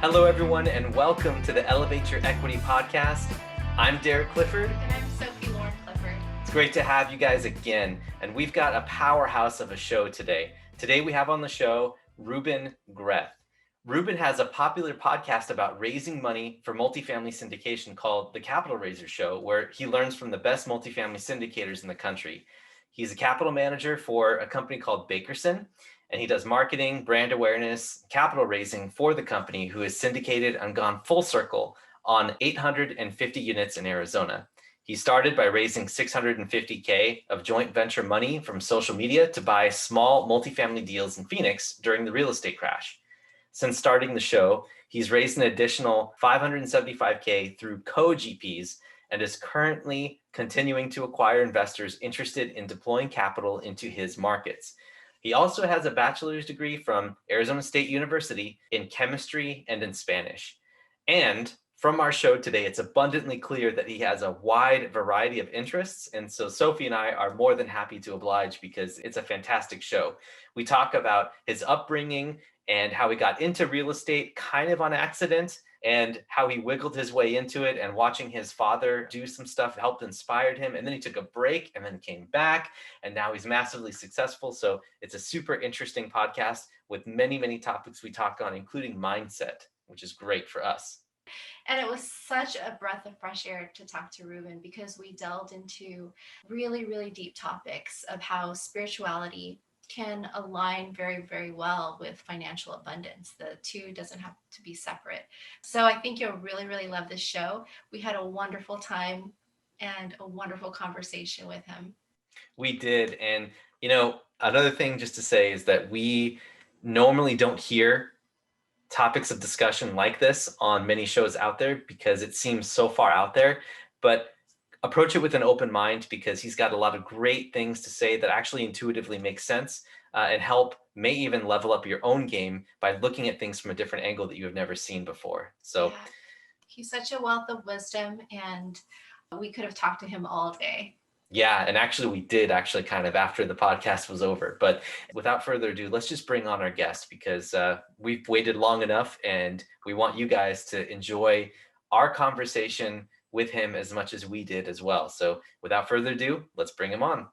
Hello, everyone, and welcome to the Elevate Your Equity podcast. I'm Derek Clifford. And I'm Sophie Lauren Clifford. It's great to have you guys again. And we've got a powerhouse of a show today. Today we have on the show Ruben Greth. Ruben has a popular podcast about raising money for multifamily syndication called The Capital Raiser Show, where he learns from the best multifamily syndicators in the country. He's a capital manager for a company called Bakerson, and he does marketing, brand awareness, capital raising for the company, who is syndicated and gone full circle on 850 units in Arizona. He started by raising $650K of joint venture money from social media to buy small multifamily deals in Phoenix during the real estate crash. Since starting the show, he's raised an additional $575K through co-GPs and is currently continuing to acquire investors interested in deploying capital into his markets. He also has a bachelor's degree from Arizona State University in chemistry and in Spanish. And from our show today, it's abundantly clear that he has a wide variety of interests. And so Sophie and I are more than happy to oblige because it's a fantastic show. We talk about his upbringing and how he got into real estate kind of on accident, and how he wiggled his way into it, and watching his father do some stuff helped inspired him. And then he took a break and then came back, and now he's massively successful. So it's a super interesting podcast with many, many topics we talk on, including mindset, which is great for us. And it was such a breath of fresh air to talk to Ruben, because we delved into really, really deep topics of how spirituality can align very, very well with financial abundance. The two doesn't have to be separate. So I think you'll really, really love this show. We had a wonderful time and a wonderful conversation with him. We did. And, another thing just to say is that we normally don't hear topics of discussion like this on many shows out there because it seems so far out there, but approach it with an open mind, because he's got a lot of great things to say that actually intuitively make sense and may even level up your own game by looking at things from a different angle that you have never seen before. So yeah. He's such a wealth of wisdom, and we could have talked to him all day. Yeah, and actually we did kind of after the podcast was over. But without further ado, let's just bring on our guest, because we've waited long enough and we want you guys to enjoy our conversation with him as much as we did as well. So without further ado, let's bring him on.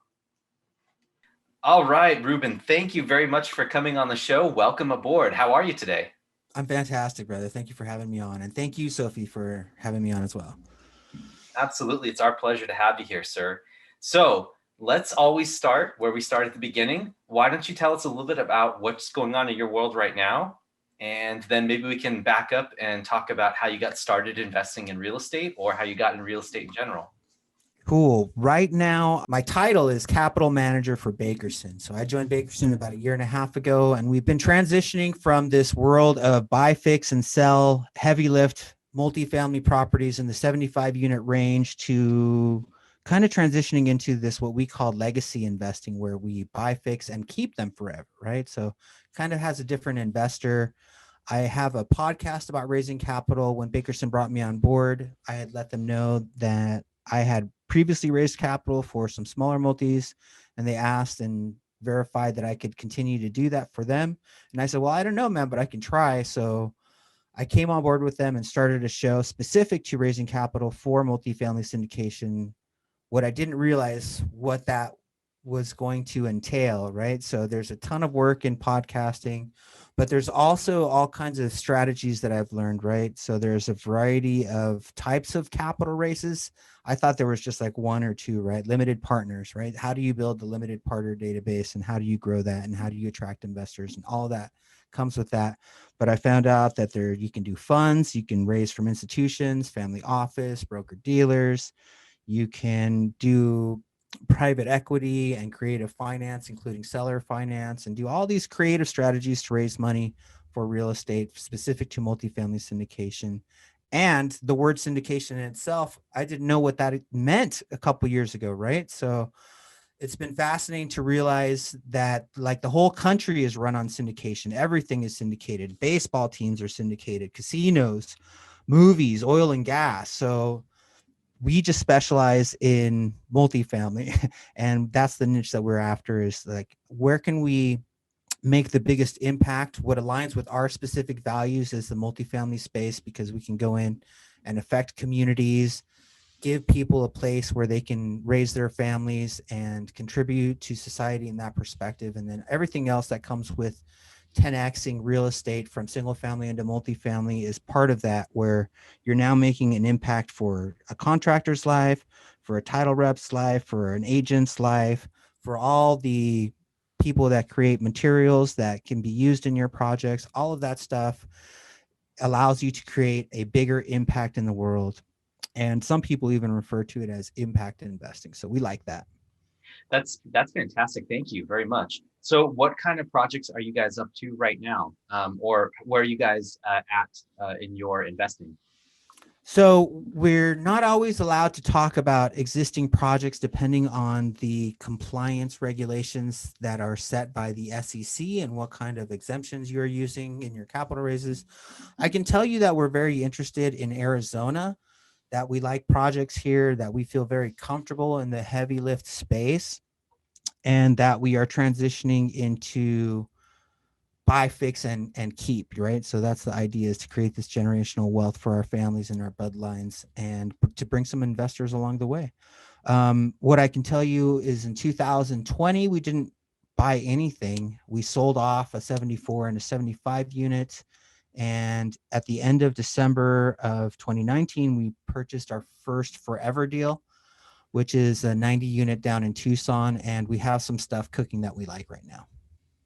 All right, Ruben, thank you very much for coming on the show. Welcome aboard. How are you today? I'm fantastic, brother. Thank you for having me on. And thank you, Sophie, for having me on as well. Absolutely. It's our pleasure to have you here, sir. So let's always start where we start at the beginning. Why don't you tell us a little bit about what's going on in your world right now? And then maybe we can back up and talk about how you got started investing in real estate, or how you got in real estate in general. Cool. Right now, my title is Capital Manager for Bakerson. So I joined Bakerson about 1.5 years ago, and we've been transitioning from this world of buy, fix, and sell heavy lift multifamily properties in the 75 unit range to kind of transitioning into this, what we call legacy investing, where we buy, fix, and keep them forever, right? So kind of has a different investor. I have a podcast about raising capital. When Bakerson brought me on board, I had let them know that I had previously raised capital for some smaller multis, and they asked and verified that I could continue to do that for them. And I said, well, I don't know, man, but I can try. So I came on board with them and started a show specific to raising capital for multifamily syndication. What I didn't realize what that was going to entail, right? So there's a ton of work in podcasting, but there's also all kinds of strategies that I've learned, right? So there's a variety of types of capital raises. I thought there was just like one or two, right? Limited partners, right? How do you build the limited partner database, and how do you grow that, and how do you attract investors, and all that comes with that. But I found out that you can do funds, you can raise from institutions, family office, broker dealers. You can do private equity and creative finance, including seller finance, and do all these creative strategies to raise money for real estate specific to multifamily syndication. And the word syndication in itself, I didn't know what that meant a couple years ago, right? So it's been fascinating to realize that like the whole country is run on syndication. Everything is syndicated. Baseball teams are syndicated, casinos, movies, oil and gas. So we just specialize in multifamily, and that's the niche that we're after, is like, where can we make the biggest impact. What aligns with our specific values is the multifamily space, because we can go in and affect communities, give people a place where they can raise their families and contribute to society in that perspective. And then everything else that comes with 10xing real estate from single family into multifamily is part of that, where you're now making an impact for a contractor's life, for a title rep's life, for an agent's life, for all the people that create materials that can be used in your projects. All of that stuff allows you to create a bigger impact in the world. And some people even refer to it as impact investing. So we like that. That's fantastic. Thank you very much. So what kind of projects are you guys up to right now? Or where are you guys at in your investing? So we're not always allowed to talk about existing projects depending on the compliance regulations that are set by the SEC and what kind of exemptions you're using in your capital raises. I can tell you that we're very interested in Arizona, that we like projects here, that we feel very comfortable in the heavy lift space, and that we are transitioning into buy, fix, and keep, right? So that's the idea, is to create this generational wealth for our families and our bloodlines, and to bring some investors along the way. What I can tell you is in 2020, we didn't buy anything. We sold off a 74 and a 75 unit. And at the end of December of 2019, we purchased our first forever deal, which is a 90 unit down in Tucson. And we have some stuff cooking that we like right now.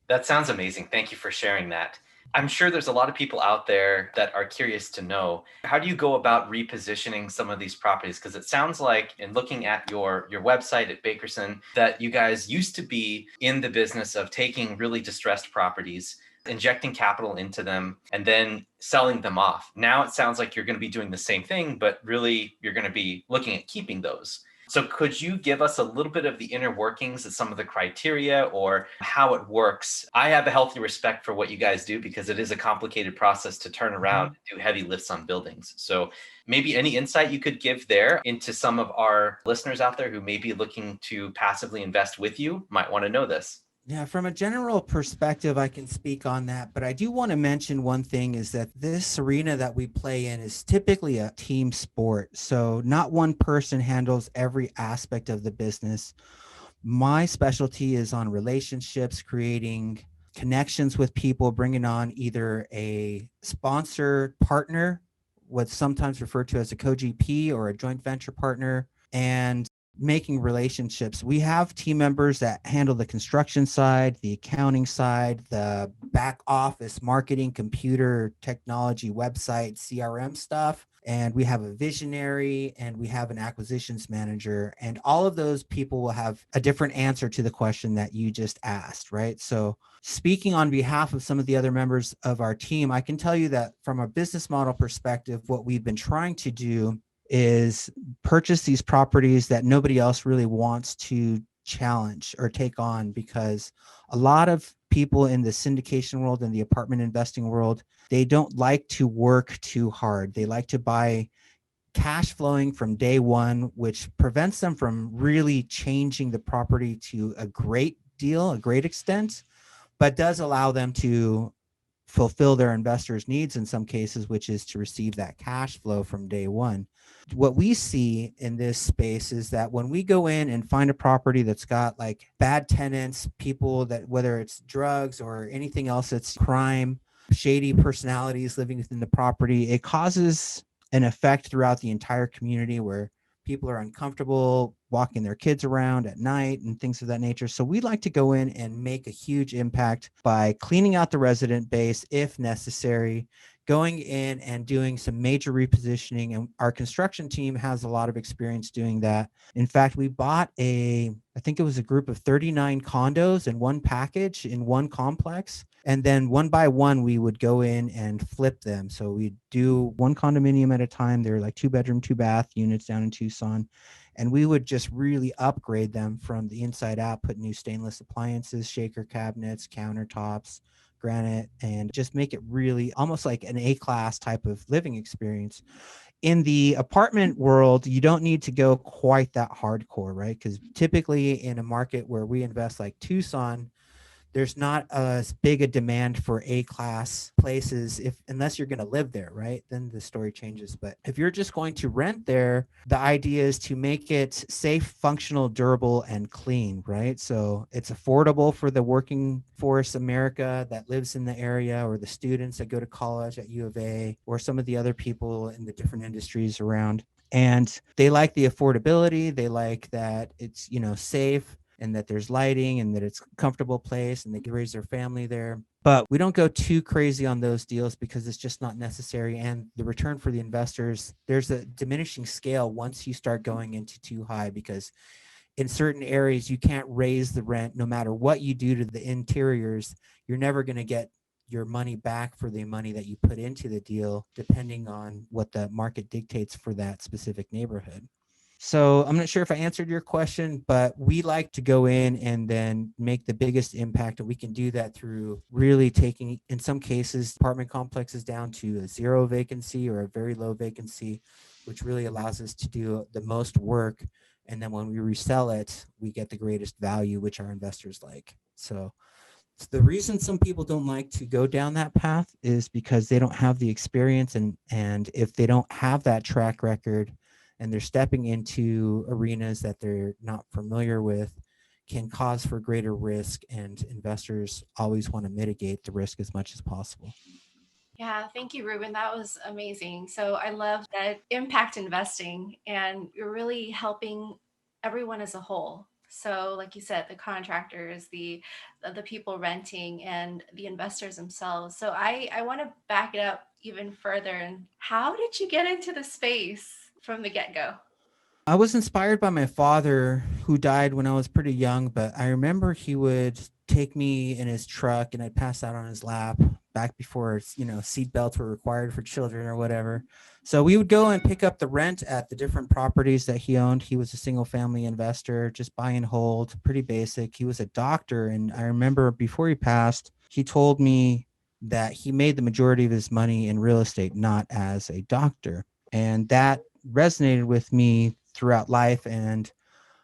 That sounds amazing. Thank you for sharing that. I'm sure there's a lot of people out there that are curious to know, how do you go about repositioning some of these properties? Because it sounds like, in looking at your website at Bakerson, that you guys used to be in the business of taking really distressed properties, injecting capital into them, and then selling them off. Now it sounds like you're going to be doing the same thing, but really you're going to be looking at keeping those. So could you give us a little bit of the inner workings of some of the criteria or how it works? I have a healthy respect for what you guys do, because it is a complicated process to turn around and do heavy lifts on buildings. So maybe any insight you could give there into some of our listeners out there who may be looking to passively invest with you might want to know this. Yeah, from a general perspective, I can speak on that, but I do want to mention one thing, is that this arena that we play in is typically a team sport. So not one person handles every aspect of the business. My specialty is on relationships, creating connections with people, bringing on either a sponsor partner, what's sometimes referred to as a co-GP or a joint venture partner, and making relationships. We have team members that handle the construction side, the accounting side, the back office, marketing, computer technology, website, CRM stuff. And we have a visionary, and we have an acquisitions manager. And all of those people will have a different answer to the question that you just asked, right? So speaking on behalf of some of the other members of our team, I can tell you that from a business model perspective, what we've been trying to do is purchase these properties that nobody else really wants to challenge or take on, because a lot of people in the syndication world and the apartment investing world, they don't like to work too hard. They like to buy cash flowing from day one, which prevents them from really changing the property to a great deal, a great extent, but does allow them to fulfill their investors' needs in some cases, which is to receive that cash flow from day one. What we see in this space is that when we go in and find a property that's got like bad tenants, people that, whether it's drugs or anything else that's crime, shady personalities living within the property, it causes an effect throughout the entire community where people are uncomfortable walking their kids around at night and things of that nature. So we like to go in and make a huge impact by cleaning out the resident base if necessary, going in and doing some major repositioning. And our construction team has a lot of experience doing that. In fact, we bought I think it was a group of 39 condos in one package in one complex. And then one by one, we would go in and flip them. So we'd do one condominium at a time. They're like 2-bedroom, 2-bath units down in Tucson. And we would just really upgrade them from the inside out, put new stainless appliances, shaker cabinets, countertops, granite, and just make it really almost like an A-class type of living experience. In the apartment world, you don't need to go quite that hardcore, right? Because typically in a market where we invest like Tucson, there's not as big a demand for A-class places unless you're going to live there, right? Then the story changes. But if you're just going to rent there, the idea is to make it safe, functional, durable, and clean, right? So it's affordable for the working force America that lives in the area, or the students that go to college at U of A, or some of the other people in the different industries around. And they like the affordability. They like that it's, safe, and that there's lighting, and that it's a comfortable place, and they can raise their family there. But we don't go too crazy on those deals because it's just not necessary. And the return for the investors, there's a diminishing scale once you start going into too high, because in certain areas you can't raise the rent no matter what you do to the interiors. You're never going to get your money back for the money that you put into the deal, depending on what the market dictates for that specific neighborhood. So I'm not sure if I answered your question, but we like to go in and then make the biggest impact. And we can do that through really taking, in some cases, apartment complexes down to a zero vacancy or a very low vacancy, which really allows us to do the most work. And then when we resell it, we get the greatest value, which our investors like. So the reason some people don't like to go down that path is because they don't have the experience, and if they don't have that track record and they're stepping into arenas that they're not familiar with, can cause for greater risk, and investors always want to mitigate the risk as much as possible. Yeah, thank you, Ruben. That was amazing. So I love that impact investing, and you're really helping everyone as a whole. So, like you said, the contractors, the people renting, and the investors themselves. So I want to back it up even further. And how did you get into the space from the get go? I was inspired by my father, who died when I was pretty young, but I remember he would take me in his truck and I'd pass out on his lap back before, seat belts were required for children or whatever. So we would go and pick up the rent at the different properties that he owned. He was a single family investor, just buy and hold, pretty basic. He was a doctor. And I remember before he passed, he told me that he made the majority of his money in real estate, not as a doctor. And that resonated with me throughout life. And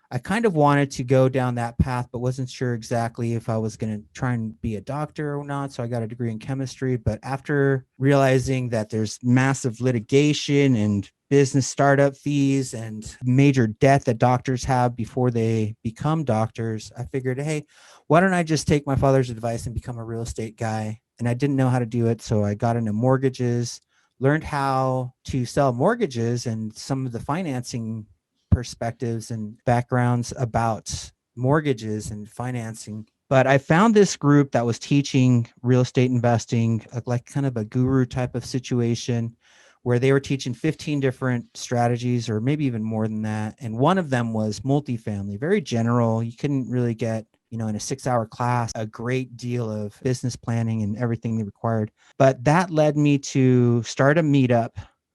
I kind of wanted to go down that path, but wasn't sure exactly if I was going to try and be a doctor or not. So I got a degree in chemistry. But after realizing that there's massive litigation and business startup fees and major debt that doctors have before they become doctors, I figured, hey, why don't I just take my father's advice and become a real estate guy? And I didn't know how to do it. So I got into mortgages, learned how to sell mortgages and some of the financing perspectives and backgrounds about mortgages and financing. But I found this group that was teaching real estate investing, like kind of a guru type of situation, where they were teaching 15 different strategies, or maybe even more than that. And one of them was multifamily, very general. You couldn't really get, in a 6-hour class, a great deal of business planning and everything they required. But that led me to start a meetup.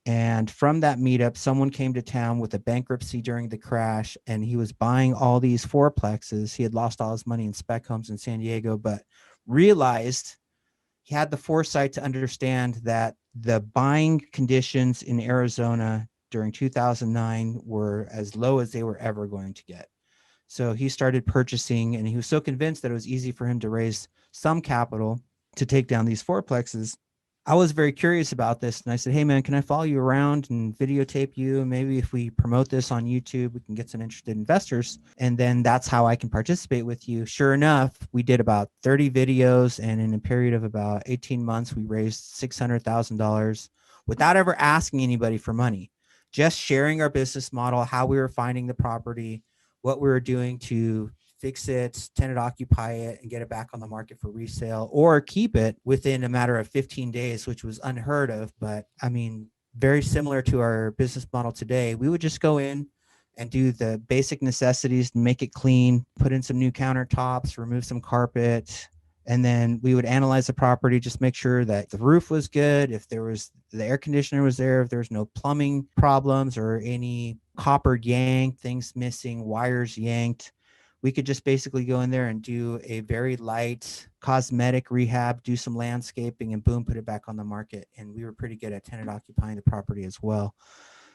And from that meetup, someone came to town with a bankruptcy during the crash, and he was buying all these fourplexes. He had lost all his money in spec homes in San Diego, but realized he had the foresight to understand that the buying conditions in Arizona during 2009 were as low as they were ever going to get. So he started purchasing, and he was so convinced that it was easy for him to raise some capital to take down these fourplexes. I was very curious about this, and I said, hey, man, can I follow you around and videotape you? Maybe if we promote this on YouTube, we can get some interested investors, and then that's how I can participate with you. Sure enough, we did about 30 videos, and in a period of about 18 months, we raised $600,000 without ever asking anybody for money, just sharing our business model, how we were finding the property, what we were doing to fix it, tenant occupy it, and get it back on the market for resale, or keep it within a matter of 15 days, which was unheard of. But I mean, very similar to our business model today. We would just go in and do the basic necessities, make it clean, put in some new countertops, remove some carpet, and then we would analyze the property, just make sure that the roof was good, if there was the air conditioner was there, if there was no plumbing problems or any copper yanked, things missing, wires yanked. We could just basically go in there and do a very light cosmetic rehab, do some landscaping, and boom, put it back on the market. And we were pretty good at tenant occupying the property as well.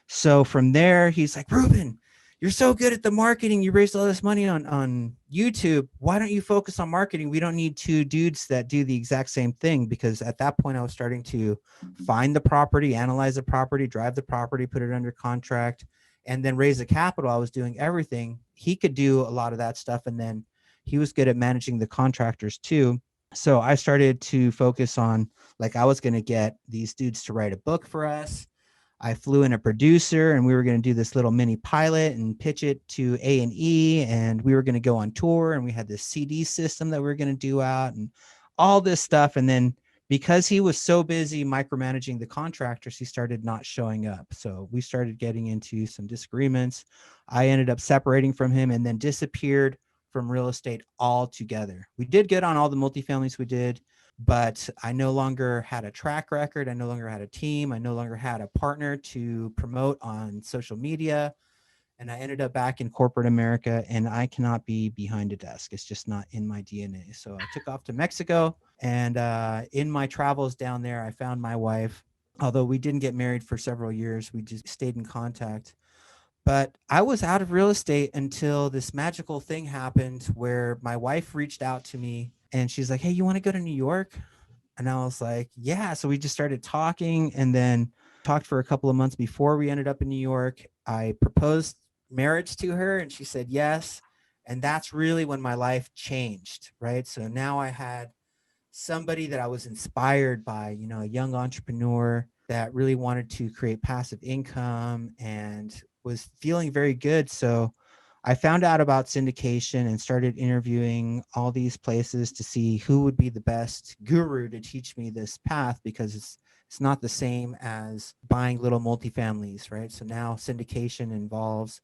So from there, he's like, Ruben, you're so good at the marketing. You raised all this money on YouTube. Why don't you focus on marketing? We don't need two dudes that do the exact same thing. Because at that point I was starting to find the property, analyze the property, drive the property, put it under contract, and then raise the capital. I was doing everything. He could do a lot of that stuff. And then he was good at managing the contractors too. So I started to focus on, like, I was going to get these dudes to write a book for us. I flew in a producer and we were going to do this little mini pilot and pitch it to A&E, and we were going to go on tour, and we had this CD system that we were going to do out and all this stuff. And then because he was so busy micromanaging the contractors, he started not showing up. So we started getting into some disagreements. I ended up separating from him and then disappeared from real estate altogether. We did good on all the multifamilies we did, but I no longer had a track record. I no longer had a team. I no longer had a partner to promote on social media. And I ended up back in corporate America, and I cannot be behind a desk. It's just not in my DNA. So I took off to Mexico, and in my travels down there, I found my wife. Although we didn't get married for several years, we just stayed in contact. But I was out of real estate until this magical thing happened where my wife reached out to me and she's like, "Hey, you want to go to New York?" And I was like, "Yeah." So we just started talking, and then talked for a couple of months before we ended up in New York. I proposed marriage to her and she said yes. And that's really when my life changed, right? So now I had somebody that I was inspired by, a young entrepreneur that really wanted to create passive income and was feeling very good. So I found out about syndication and started interviewing all these places to see who would be the best guru to teach me this path, because it's not the same as buying little multifamilies, right? So now syndication involves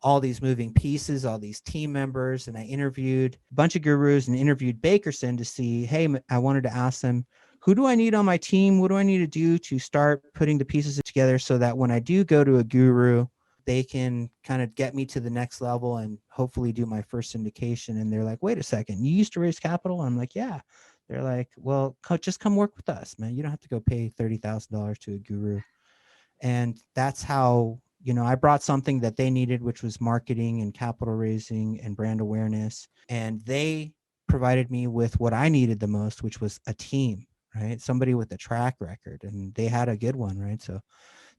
all these moving pieces, all these team members. And I interviewed a bunch of gurus and interviewed Bakerson to see, hey, I wanted to ask them, who do I need on my team? What do I need to do to start putting the pieces together so that when I do go to a guru, they can kind of get me to the next level and hopefully do my first syndication. And they're like, wait a second, you used to raise capital? I'm like, yeah. They're like, well, just come work with us, man. You don't have to go pay $30,000 to a guru. And that's how, I brought something that they needed, which was marketing and capital raising and brand awareness. And they provided me with what I needed the most, which was a team, right? Somebody with a track record, and they had a good one, right? So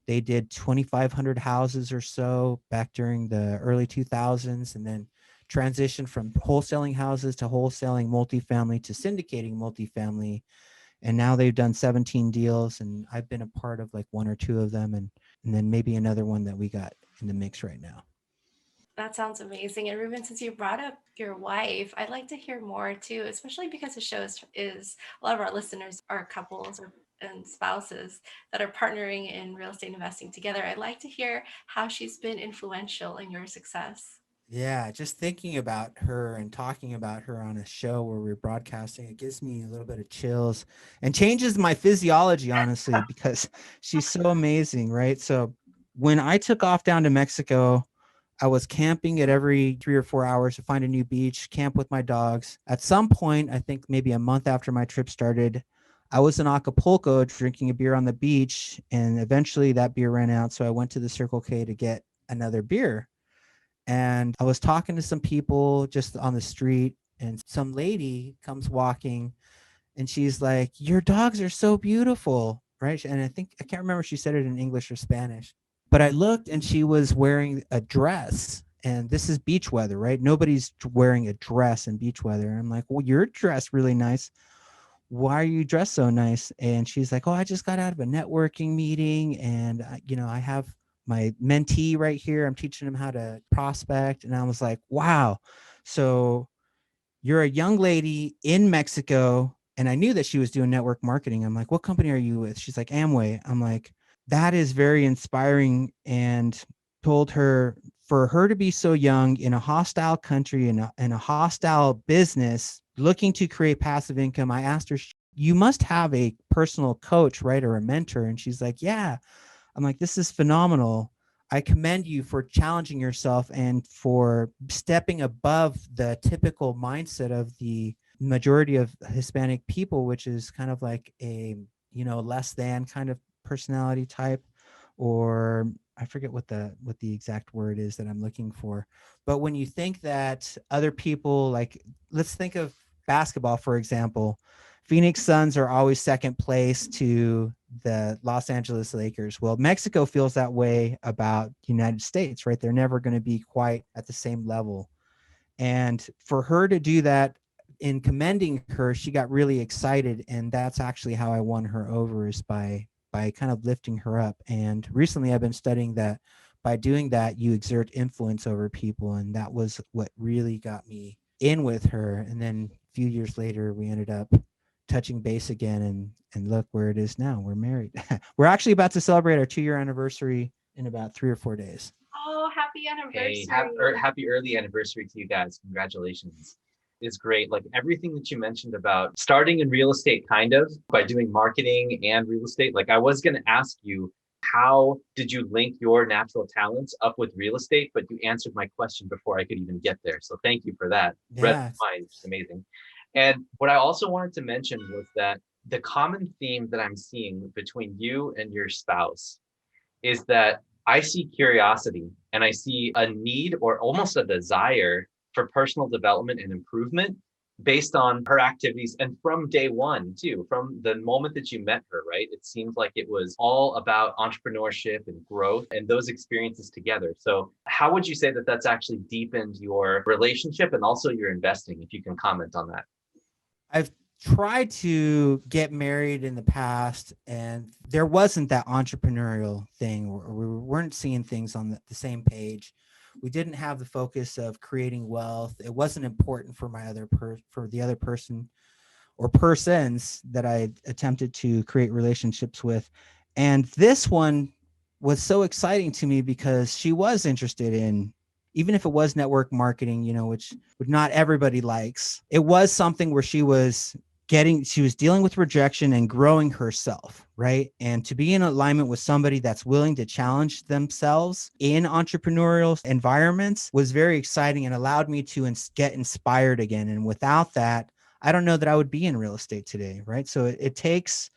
they did 2,500 houses or so back during the early 2000s, and then transitioned from wholesaling houses to wholesaling multifamily to syndicating multifamily. And now they've done 17 deals, and I've been a part of like one or two of them, and then maybe another one that we got in the mix right now. That sounds amazing. And Ruben, since you brought up your wife, I'd like to hear more too, especially because the show is a lot of our listeners are couples and spouses that are partnering in real estate investing together. I'd like to hear how she's been influential in your success. Yeah, just thinking about her and talking about her on a show where we're broadcasting, it gives me a little bit of chills and changes my physiology, honestly, because she's so amazing, right? So when I took off down to Mexico, I was camping at every 3 or 4 hours to find a new beach, camp with my dogs. At some point, I think maybe a month after my trip started, I was in Acapulco drinking a beer on the beach, and eventually that beer ran out. So I went to the Circle K to get another beer. And I was talking to some people just on the street, and some lady comes walking and she's like, "Your dogs are so beautiful." Right. And I can't remember if she said it in English or Spanish, but I looked and she was wearing a dress. And this is beach weather, right? Nobody's wearing a dress in beach weather. I'm like, "Well, you're dressed really nice. Why are you dressed so nice?" And she's like, "Oh, I just got out of a networking meeting, and I have my mentee right here. I'm teaching him how to prospect." And I was like, "Wow." So you're a young lady in Mexico. And I knew that she was doing network marketing. I'm like, "What company are you with?" She's like, "Amway." I'm like, that is very inspiring. And told her, for her to be so young in a hostile country, in a hostile business, looking to create passive income, I asked her, "You must have a personal coach, right? Or a mentor?" And she's like, "Yeah." I'm like, "This is phenomenal. I commend you for challenging yourself and for stepping above the typical mindset of the majority of Hispanic people, which is kind of like a, less than kind of personality type, or I forget what the exact word is that I'm looking for. But when you think that other people, like, let's think of basketball, for example. Phoenix Suns are always second place to the Los Angeles Lakers. Well, Mexico feels that way about the United States, right? They're never going to be quite at the same level. And for her to do that, in commending her, she got really excited. And that's actually how I won her over, is by kind of lifting her up. And recently I've been studying that by doing that, you exert influence over people. And that was what really got me in with her. And then a few years later, we ended up touching base again, and look where it is now. We're married. We're actually about to celebrate our 2-year anniversary in about 3 or 4 days. Oh, happy anniversary. Hey, happy early anniversary to you guys. Congratulations. It's great. Like everything that you mentioned about starting in real estate, kind of by doing marketing and real estate. Like I was going to ask you, how did you link your natural talents up with real estate? But you answered my question before I could even get there. So thank you for that. Read Yeah. my mind. It's amazing. And what I also wanted to mention was that the common theme that I'm seeing between you and your spouse is that I see curiosity and I see a need or almost a desire for personal development and improvement based on her activities. And from day one, too, from the moment that you met her, right? It seems like it was all about entrepreneurship and growth and those experiences together. So, how would you say that that's actually deepened your relationship and also your investing, if you can comment on that? I've tried to get married in the past, and there wasn't that entrepreneurial thing, or we weren't seeing things on the same page. We didn't have the focus of creating wealth. It wasn't important for for the other person or persons that I attempted to create relationships with. And this one was so exciting to me because she was interested in, even if it was network marketing, which not everybody likes. It was something where she was dealing with rejection and growing herself, right? And to be in alignment with somebody that's willing to challenge themselves in entrepreneurial environments was very exciting and allowed me to get inspired again. And without that, I don't know that I would be in real estate today, right? So it takes,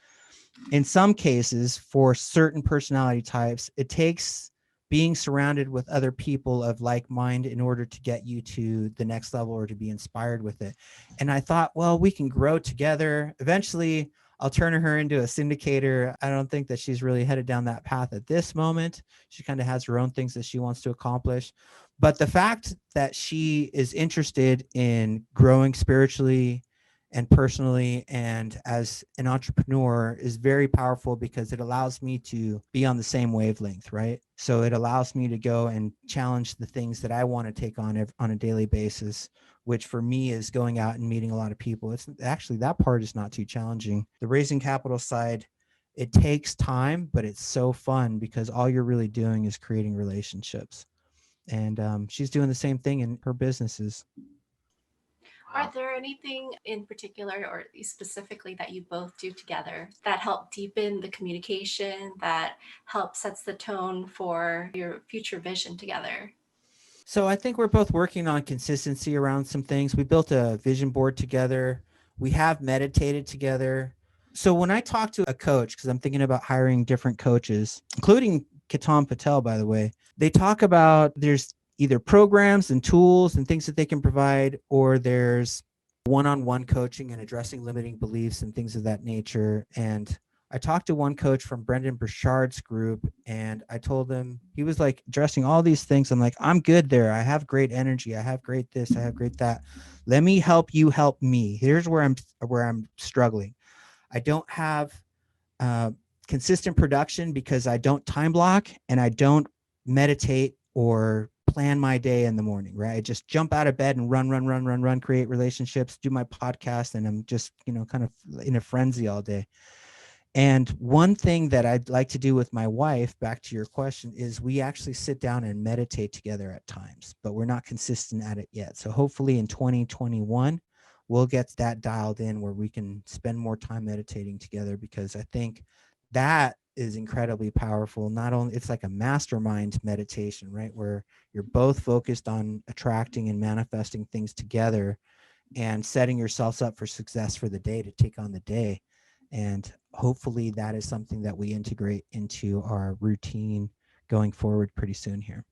in some cases, for certain personality types, it takes being surrounded with other people of like mind in order to get you to the next level or to be inspired with it. And I thought, well, we can grow together. Eventually, I'll turn her into a syndicator. I don't think that she's really headed down that path at this moment. She kind of has her own things that she wants to accomplish. But the fact that she is interested in growing spiritually and personally and as an entrepreneur is very powerful, because it allows me to be on the same wavelength, right? So it allows me to go and challenge the things that I want to take on a daily basis, which for me is going out and meeting a lot of people. It's actually, that part is not too challenging. The raising capital side, it takes time, but it's so fun because all you're really doing is creating relationships. And she's doing the same thing in her businesses. Are there anything in particular or specifically that you both do together that help deepen the communication, that help sets the tone for your future vision together? So I think we're both working on consistency around some things. We built a vision board together. We have meditated together. So when I talk to a coach, because I'm thinking about hiring different coaches, including Ketan Patel, by the way, they talk about there's either programs and tools and things that they can provide, or there's one-on-one coaching and addressing limiting beliefs and things of that nature. And I talked to one coach from Brendan Burchard's group, and I told him, he was like addressing all these things. I'm like, I'm good there. I have great energy. I have great this. I have great that. Let me help you help me. Here's where I'm struggling. I don't have consistent production because I don't time block and I don't meditate or plan my day in the morning, right? I just jump out of bed and run, create relationships, do my podcast, and I'm just, kind of in a frenzy all day. And one thing that I'd like to do with my wife, back to your question, is we actually sit down and meditate together at times, but we're not consistent at it yet. So hopefully in 2021, we'll get that dialed in where we can spend more time meditating together, because I think that is incredibly powerful. Not only, it's like a mastermind meditation, right? Where you're both focused on attracting and manifesting things together and setting yourselves up for success for the day, to take on the day. And hopefully that is something that we integrate into our routine going forward pretty soon here.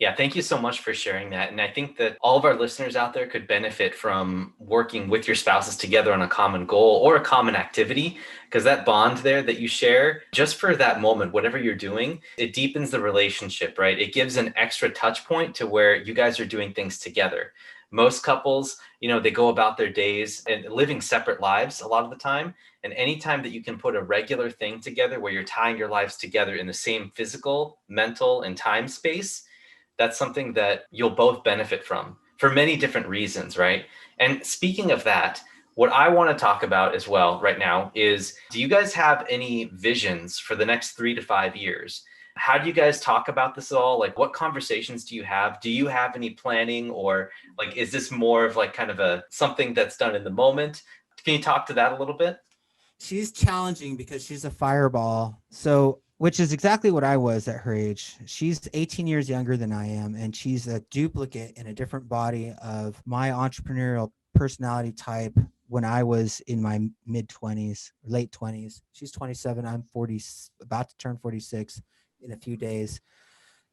Yeah, thank you so much for sharing that. And I think that all of our listeners out there could benefit from working with your spouses together on a common goal or a common activity, because that bond there that you share just for that moment, whatever you're doing, it deepens the relationship, right? It gives an extra touch point to where you guys are doing things together. Most couples, they go about their days and living separate lives a lot of the time. And anytime that you can put a regular thing together where you're tying your lives together in the same physical, mental, and time space, that's something that you'll both benefit from for many different reasons, right? And speaking of that, what I want to talk about as well right now is, do you guys have any visions for the next 3 to 5 years? How do you guys talk about this at all? Like, what conversations do you have? Do you have any planning, or like, is this more of like kind of a something that's done in the moment? Can you talk to that a little bit? She's challenging because she's a fireball. So, which is exactly what I was at her age. She's 18 years younger than I am, and she's a duplicate in a different body of my entrepreneurial personality type when I was in my mid 20s, late 20s. She's 27. I'm 40, about to turn 46 in a few days.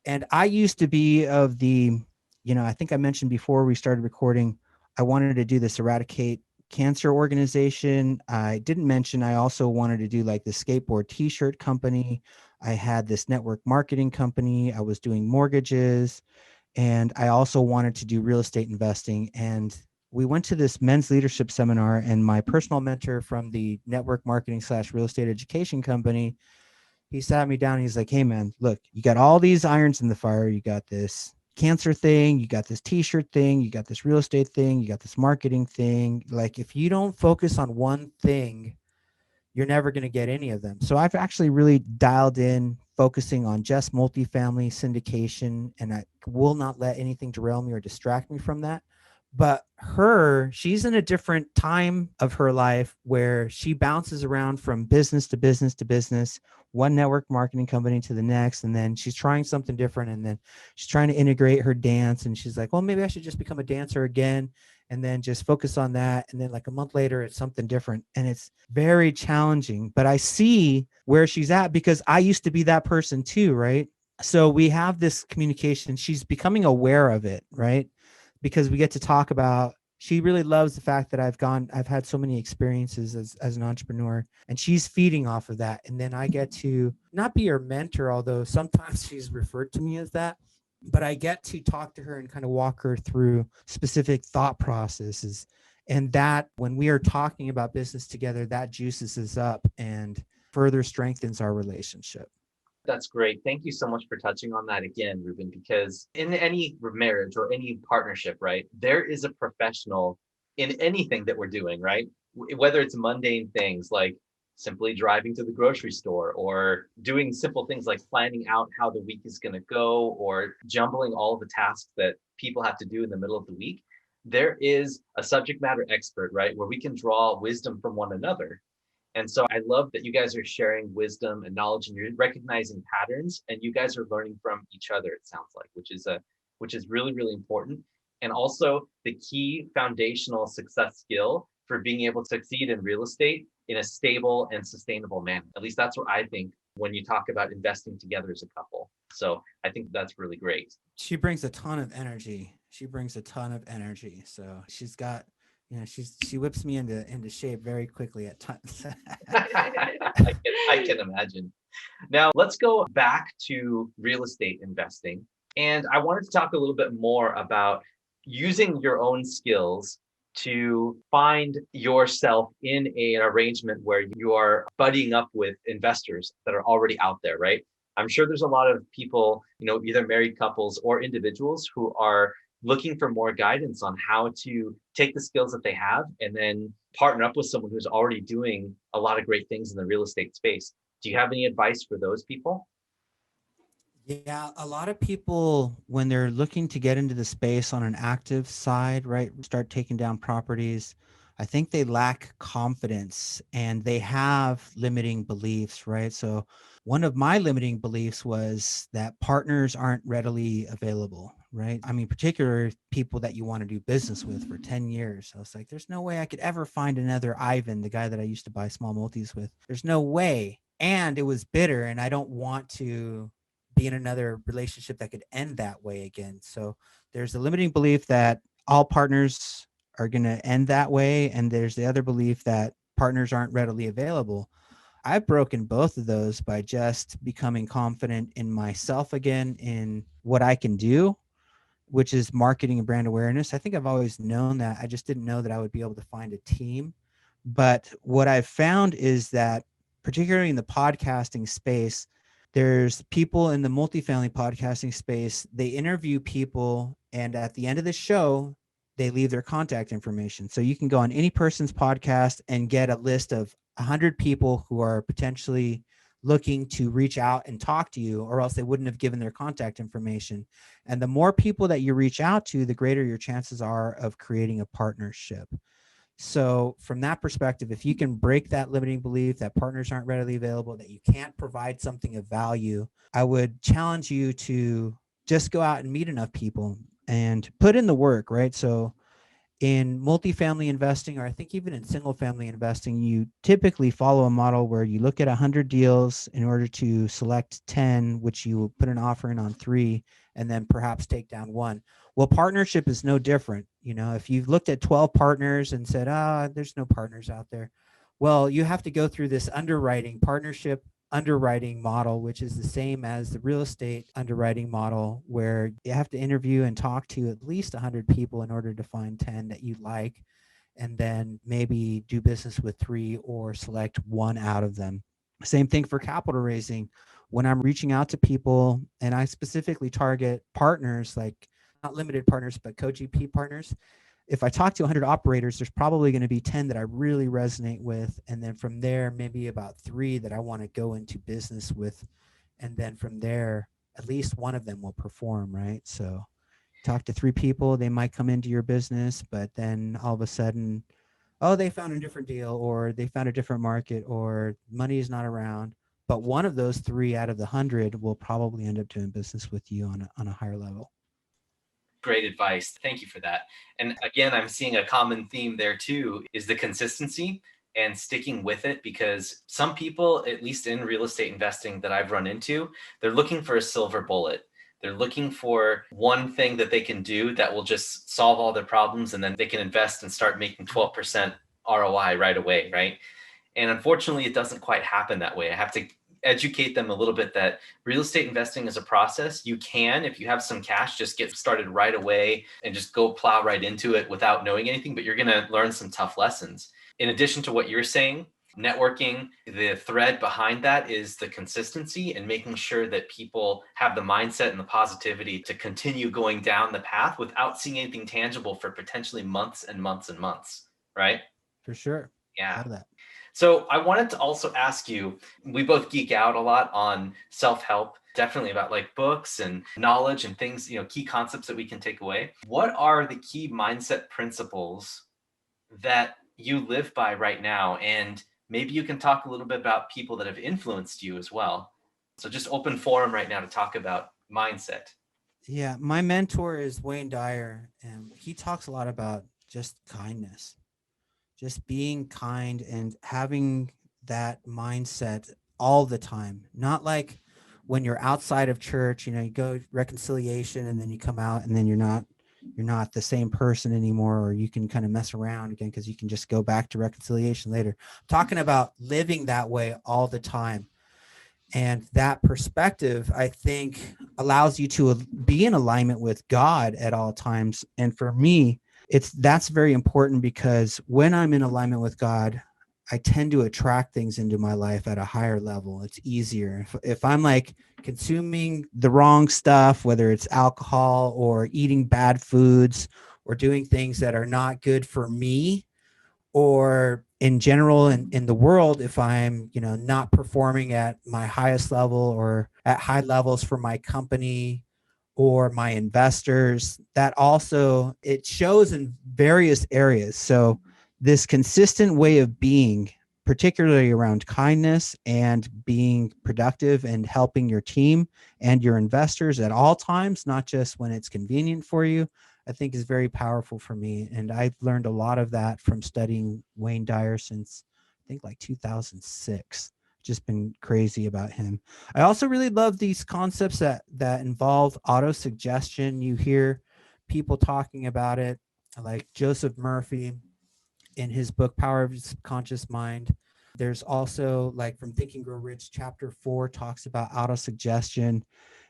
And I used to be of the, I think I mentioned before we started recording, I wanted to do this eradicate cancer organization. I didn't mention I also wanted to do like the skateboard t-shirt company. I had this network marketing company. I was doing mortgages, and I also wanted to do real estate investing. And we went to this men's leadership seminar, and my personal mentor from the network marketing / real estate education company, he sat me down and he's like, hey man, look, you got all these irons in the fire. You got this cancer thing, you got this t-shirt thing, you got this real estate thing, you got this marketing thing. Like, if you don't focus on one thing, you're never going to get any of them. So I've actually really dialed in focusing on just multifamily syndication, and I will not let anything derail me or distract me from that. But she's in a different time of her life where she bounces around from business to business to business, one network marketing company to the next. And then she's trying something different. And then she's trying to integrate her dance. And she's like, well, maybe I should just become a dancer again, and then just focus on that. And then like a month later, it's something different. And it's very challenging, but I see where she's at because I used to be that person too, right? So we have this communication. She's becoming aware of it, right? Because we get to talk about, she really loves the fact that I've had so many experiences as an entrepreneur, and she's feeding off of that. And then I get to not be her mentor, although sometimes she's referred to me as that, but I get to talk to her and kind of walk her through specific thought processes. And that when we are talking about business together, that juices us up and further strengthens our relationship. That's great. Thank you so much for touching on that again, Ruben, because in any marriage or any partnership, right, there is a professional in anything that we're doing, right? Whether it's mundane things like simply driving to the grocery store, or doing simple things like planning out how the week is going to go, or jumbling all of the tasks that people have to do in the middle of the week. There is a subject matter expert, right, where we can draw wisdom from one another. And so I love that you guys are sharing wisdom and knowledge, and you're recognizing patterns, and you guys are learning from each other, it sounds like, which is really, really important. And also the key foundational success skill for being able to succeed in real estate in a stable and sustainable manner. At least that's what I think when you talk about investing together as a couple. So I think that's really great. She brings a ton of energy. So she's got, she whips me into shape very quickly at times. I can imagine. Now let's go back to real estate investing. And I wanted to talk a little bit more about using your own skills to find yourself in an arrangement where you are buddying up with investors that are already out there, right? I'm sure there's a lot of people, either married couples or individuals who are looking for more guidance on how to take the skills that they have and then partner up with someone who's already doing a lot of great things in the real estate space. Do you have any advice for those people? Yeah, a lot of people, when they're looking to get into the space on an active side, right, start taking down properties, I think they lack confidence and they have limiting beliefs, right? So one of my limiting beliefs was that partners aren't readily available, right? I mean, particularly people that you want to do business with for 10 years. I was like, there's no way I could ever find another Ivan, the guy that I used to buy small multis with. There's no way. And it was bitter, and I don't want to be in another relationship that could end that way again. So there's a limiting belief that all partners are going to end that way. And there's the other belief that partners aren't readily available. I've broken both of those by just becoming confident in myself again, in what I can do, which is marketing and brand awareness. I think I've always known that. I just didn't know that I would be able to find a team. But what I've found is that, particularly in the podcasting space, there's people in the multifamily podcasting space, they interview people, and at the end of the show, they leave their contact information. So you can go on any person's podcast and get a list of 100 people who are potentially looking to reach out and talk to you, or else they wouldn't have given their contact information. And the more people that you reach out to, the greater your chances are of creating a partnership. So from that perspective, if you can break that limiting belief that partners aren't readily available, that you can't provide something of value, I would challenge you to just go out and meet enough people and put in the work, right? So in multifamily investing, or I think even in single family investing, you typically follow a model where you look at 100 deals in order to select 10, which you will put an offer in on 3, and then perhaps take down 1. Well, partnership is no different. You know, if you've looked at 12 partners and said, there's no partners out there. Well, you have to go through this partnership underwriting model, which is the same as the real estate underwriting model, where you have to interview and talk to at least 100 people in order to find 10 that you like, and then maybe do business with 3 or select 1 out of them. Same thing for capital raising. When I'm reaching out to people, and I specifically target partners, like not limited partners, but co-GP partners, if I talk to 100 operators, there's probably going to be 10 that I really resonate with. And then from there, maybe about 3 that I want to go into business with. And then from there, at least one of them will perform, right? So talk to 3 people, they might come into your business, but then all of a sudden, they found a different deal, or they found a different market, or money is not around. But one of those 3 out of the 100 will probably end up doing business with you on a higher level. Great advice. Thank you for that. And again, I'm seeing a common theme there too, is the consistency and sticking with it, because some people, at least in real estate investing that I've run into, they're looking for a silver bullet. They're looking for one thing that they can do that will just solve all their problems, and then they can invest and start making 12% ROI right away, right? And unfortunately, it doesn't quite happen that way. I have to educate them a little bit that real estate investing is a process. You can, if you have some cash, just get started right away and just go plow right into it without knowing anything, but you're going to learn some tough lessons. In addition to what you're saying, networking, the thread behind that is the consistency and making sure that people have the mindset and the positivity to continue going down the path without seeing anything tangible for potentially months and months and months, right? For sure. Yeah. Love that. So I wanted to also ask you, we both geek out a lot on self-help, definitely about like books and knowledge and things, key concepts that we can take away. What are the key mindset principles that you live by right now? And maybe you can talk a little bit about people that have influenced you as well. So just open forum right now to talk about mindset. Yeah, my mentor is Wayne Dyer, and he talks a lot about just kindness. Just being kind and having that mindset all the time. Not like when you're outside of church, you go reconciliation and then you come out and then you're not the same person anymore, or you can kind of mess around again because you can just go back to reconciliation later. I'm talking about living that way all the time. And that perspective, I think, allows you to be in alignment with God at all times. And for me, that's very important, because when I'm in alignment with God, I tend to attract things into my life at a higher level. It's easier. If I'm like consuming the wrong stuff, whether it's alcohol or eating bad foods or doing things that are not good for me, or in general in the world, if I'm not performing at my highest level or at high levels for my company or my investors, that also, it shows in various areas. So this consistent way of being particularly around kindness and being productive and helping your team and your investors at all times, not just when it's convenient for you, I think is very powerful for me. And I've learned a lot of that from studying Wayne Dyer since I think like 2006. Just been crazy about him. I also really love these concepts that involve auto-suggestion. You hear people talking about it, like Joseph Murphy in his book Power of the Subconscious Mind. There's also, like, from Think and Grow Rich, chapter 4 talks about auto-suggestion,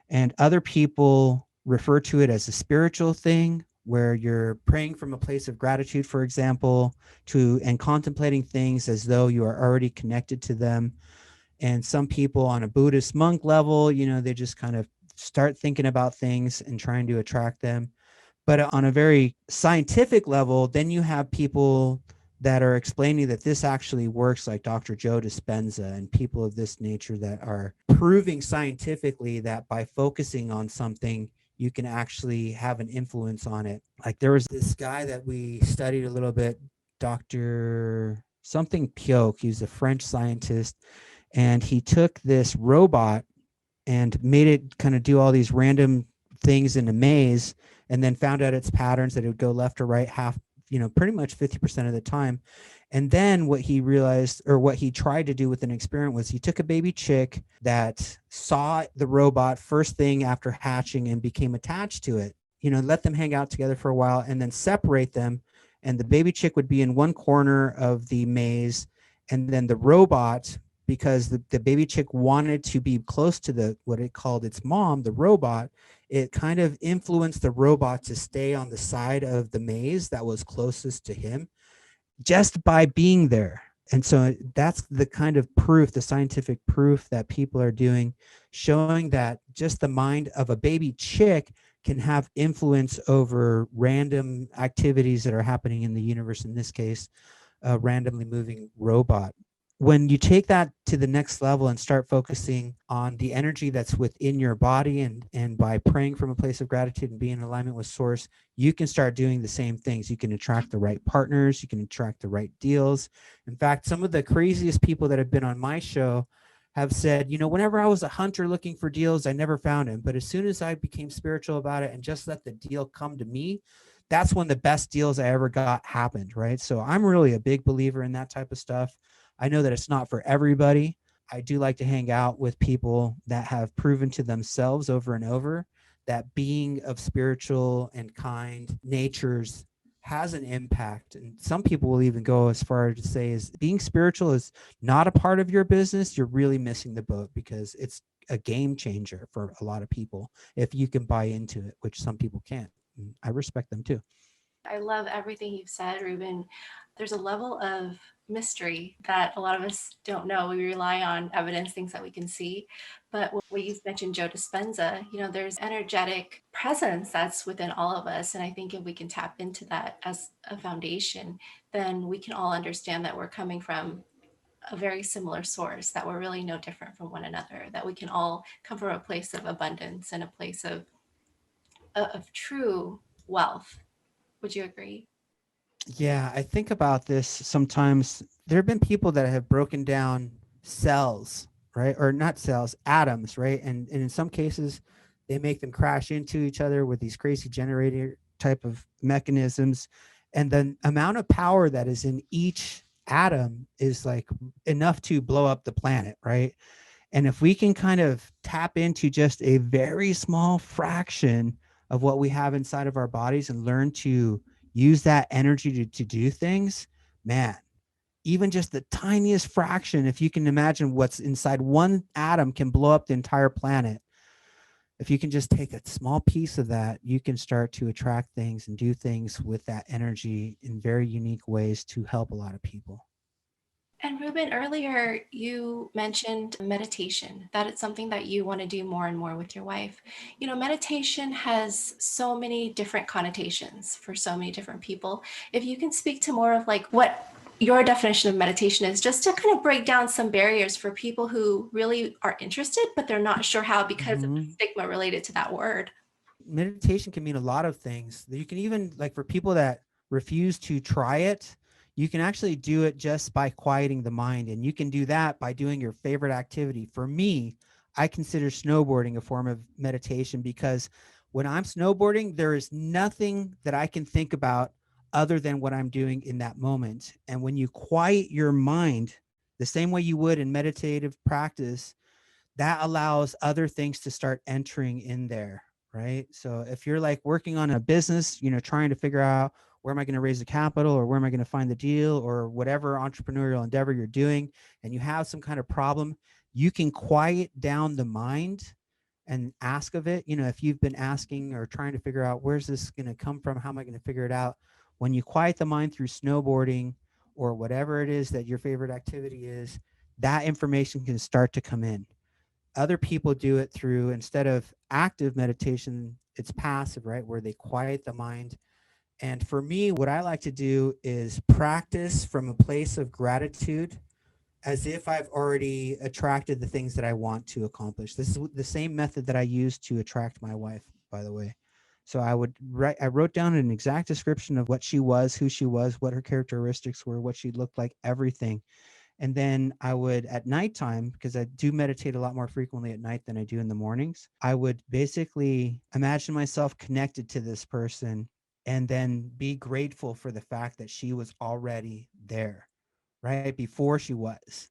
and other people refer to it as a spiritual thing where you're praying from a place of gratitude, for example, and contemplating things as though you are already connected to them. And some people on a Buddhist monk level, they just kind of start thinking about things and trying to attract them. But on a very scientific level, then you have people that are explaining that this actually works, like Dr. Joe Dispenza and people of this nature that are proving scientifically that by focusing on something, you can actually have an influence on it. Like there was this guy that we studied a little bit, Dr. something Pioch. He's a French scientist, and he took this robot and made it kind of do all these random things in a maze, and then found out its patterns that it would go left or right half, pretty much 50% of the time. And then what he realized, or what he tried to do with an experiment, was he took a baby chick that saw the robot first thing after hatching and became attached to it, let them hang out together for a while and then separate them. And the baby chick would be in one corner of the maze, and then the robot, because the baby chick wanted to be close to what it called its mom, the robot, it kind of influenced the robot to stay on the side of the maze that was closest to him just by being there. And so that's the kind of proof, the scientific proof that people are doing, showing that just the mind of a baby chick can have influence over random activities that are happening in the universe, in this case, a randomly moving robot. When you take that to the next level and start focusing on the energy that's within your body, and by praying from a place of gratitude and being in alignment with source, you can start doing the same things. You can attract the right partners. You can attract the right deals. In fact, some of the craziest people that have been on my show have said, whenever I was a hunter looking for deals, I never found him. But as soon as I became spiritual about it and just let the deal come to me, that's when the best deals I ever got happened, right? So I'm really a big believer in that type of stuff. I know that it's not for everybody. I do like to hang out with people that have proven to themselves over and over that being of spiritual and kind natures has an impact. And some people will even go as far as to say, is being spiritual is not a part of your business, you're really missing the boat, because it's a game changer for a lot of people if you can buy into it, which some people can't. And I respect them too. I love everything you've said, Ruben. There's a level of mystery that a lot of us don't know. We rely on evidence, things that we can see. But when you've mentioned Joe Dispenza, there's energetic presence that's within all of us. And I think if we can tap into that as a foundation, then we can all understand that we're coming from a very similar source, that we're really no different from one another, that we can all come from a place of abundance and a place of true wealth. Would you agree? Yeah, I think about this sometimes. There have been people that have broken down cells, right? Or not cells, atoms, right? And in some cases, they make them crash into each other with these crazy generator type of mechanisms. And the amount of power that is in each atom is like enough to blow up the planet, right? And if we can kind of tap into just a very small fraction of what we have inside of our bodies and learn to use that energy to do things, man, even just the tiniest fraction, if you can imagine what's inside one atom can blow up the entire planet. If you can just take a small piece of that, you can start to attract things and do things with that energy in very unique ways to help a lot of people. And Ruben, earlier you mentioned meditation, that it's something that you want to do more and more with your wife. Meditation has so many different connotations for so many different people. If you can speak to more of like what your definition of meditation is, just to kind of break down some barriers for people who really are interested, but they're not sure how because of the stigma related to that word. Meditation can mean a lot of things. You can even, like, for people that refuse to try it, You can actually do it just by quieting the mind. And you can do that by doing your favorite activity. For me, I consider snowboarding a form of meditation because when I'm snowboarding, there is nothing that I can think about other than what I'm doing in that moment. And when you quiet your mind the same way you would in meditative practice, that allows other things to start entering in there, right? So if you're like working on a business, trying to figure out where am I going to raise the capital or where am I going to find the deal or whatever entrepreneurial endeavor you're doing, and you have some kind of problem, you can quiet down the mind and ask of it. If you've been asking or trying to figure out where's this going to come from, how am I going to figure it out? When you quiet the mind through snowboarding or whatever it is that your favorite activity is, that information can start to come in. Other people do it through, instead of active meditation, it's passive, right? Where they quiet the mind. And for me, what I like to do is practice from a place of gratitude as if I've already attracted the things that I want to accomplish. This is the same method that I use to attract my wife, by the way. So I wrote down an exact description of what she was, who she was, what her characteristics were, what she looked like, everything. And then I would, at nighttime, because I do meditate a lot more frequently at night than I do in the mornings, I would basically imagine myself connected to this person and then be grateful for the fact that she was already there, right? Before she was.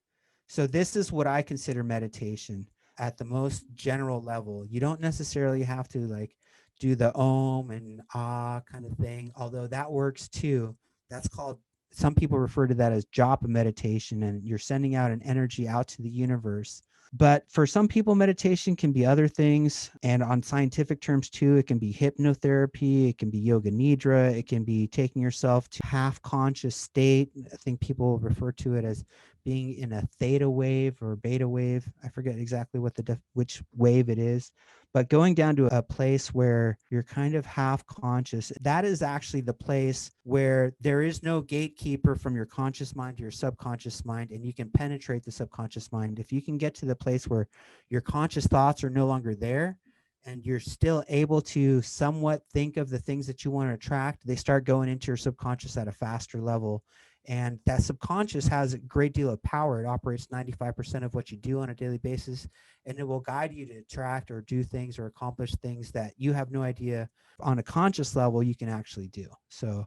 So this is what I consider meditation at the most general level. You don't necessarily have to like do the om and ah kind of thing, although that works too. That's called, some people refer to that as japa meditation, and you're sending out an energy out to the universe. But for some people, meditation can be other things. And on scientific terms too, it can be hypnotherapy, it can be yoga nidra, it can be taking yourself to half conscious state. I think people refer to it as being in a theta wave or beta wave. I forget exactly what which wave it is, but going down to a place where you're kind of half conscious, that is actually the place where there is no gatekeeper from your conscious mind to your subconscious mind, and you can penetrate the subconscious mind. If you can get to the place where your conscious thoughts are no longer there and you're still able to somewhat think of the things that you want to attract, they start going into your subconscious at a faster level. And that subconscious has a great deal of power. It operates 95% of what you do on a daily basis, and it will guide you to attract or do things or accomplish things that you have no idea on a conscious level you can actually do. So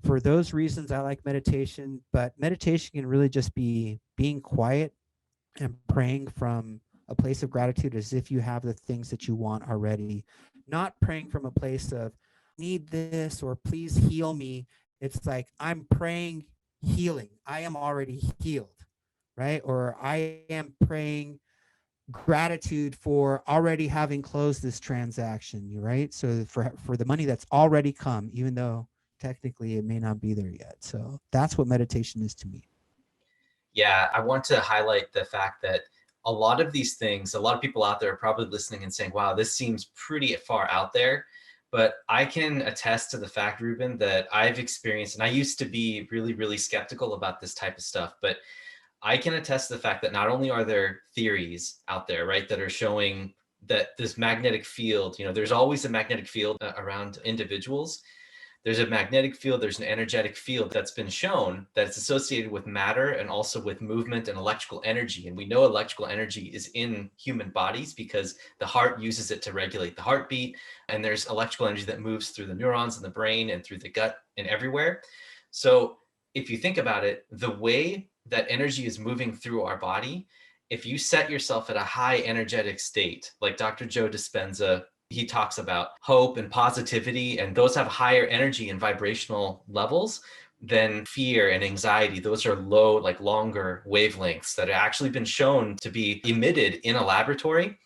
for those reasons, I like meditation, but meditation can really just be being quiet and praying from a place of gratitude as if you have the things that you want already, not praying from a place of need this or please heal me. It's like I'm praying healing. I am already healed, right? Or I am praying gratitude for already having closed this transaction, right? So for the money that's already come, even though technically it may not be there yet. So that's what meditation is to me. Yeah, I want to highlight the fact that a lot of these things, a lot of people out there are probably listening and saying, wow, this seems pretty far out there. But I can attest to the fact, Ruben, that I've experienced, and I used to be really, really skeptical about this type of stuff, but I can attest to the fact that not only are there theories out there, right, that are showing that this magnetic field, there's always a magnetic field around individuals. There's a magnetic field, there's an energetic field that's been shown that it's associated with matter and also with movement and electrical energy. And we know electrical energy is in human bodies because the heart uses it to regulate the heartbeat. And there's electrical energy that moves through the neurons in the brain and through the gut and everywhere. So if you think about it, the way that energy is moving through our body, if you set yourself at a high energetic state, like Dr. Joe Dispenza, he talks about hope and positivity, and those have higher energy and vibrational levels than fear and anxiety. Those are low, like longer wavelengths that have actually been shown to be emitted in a laboratory.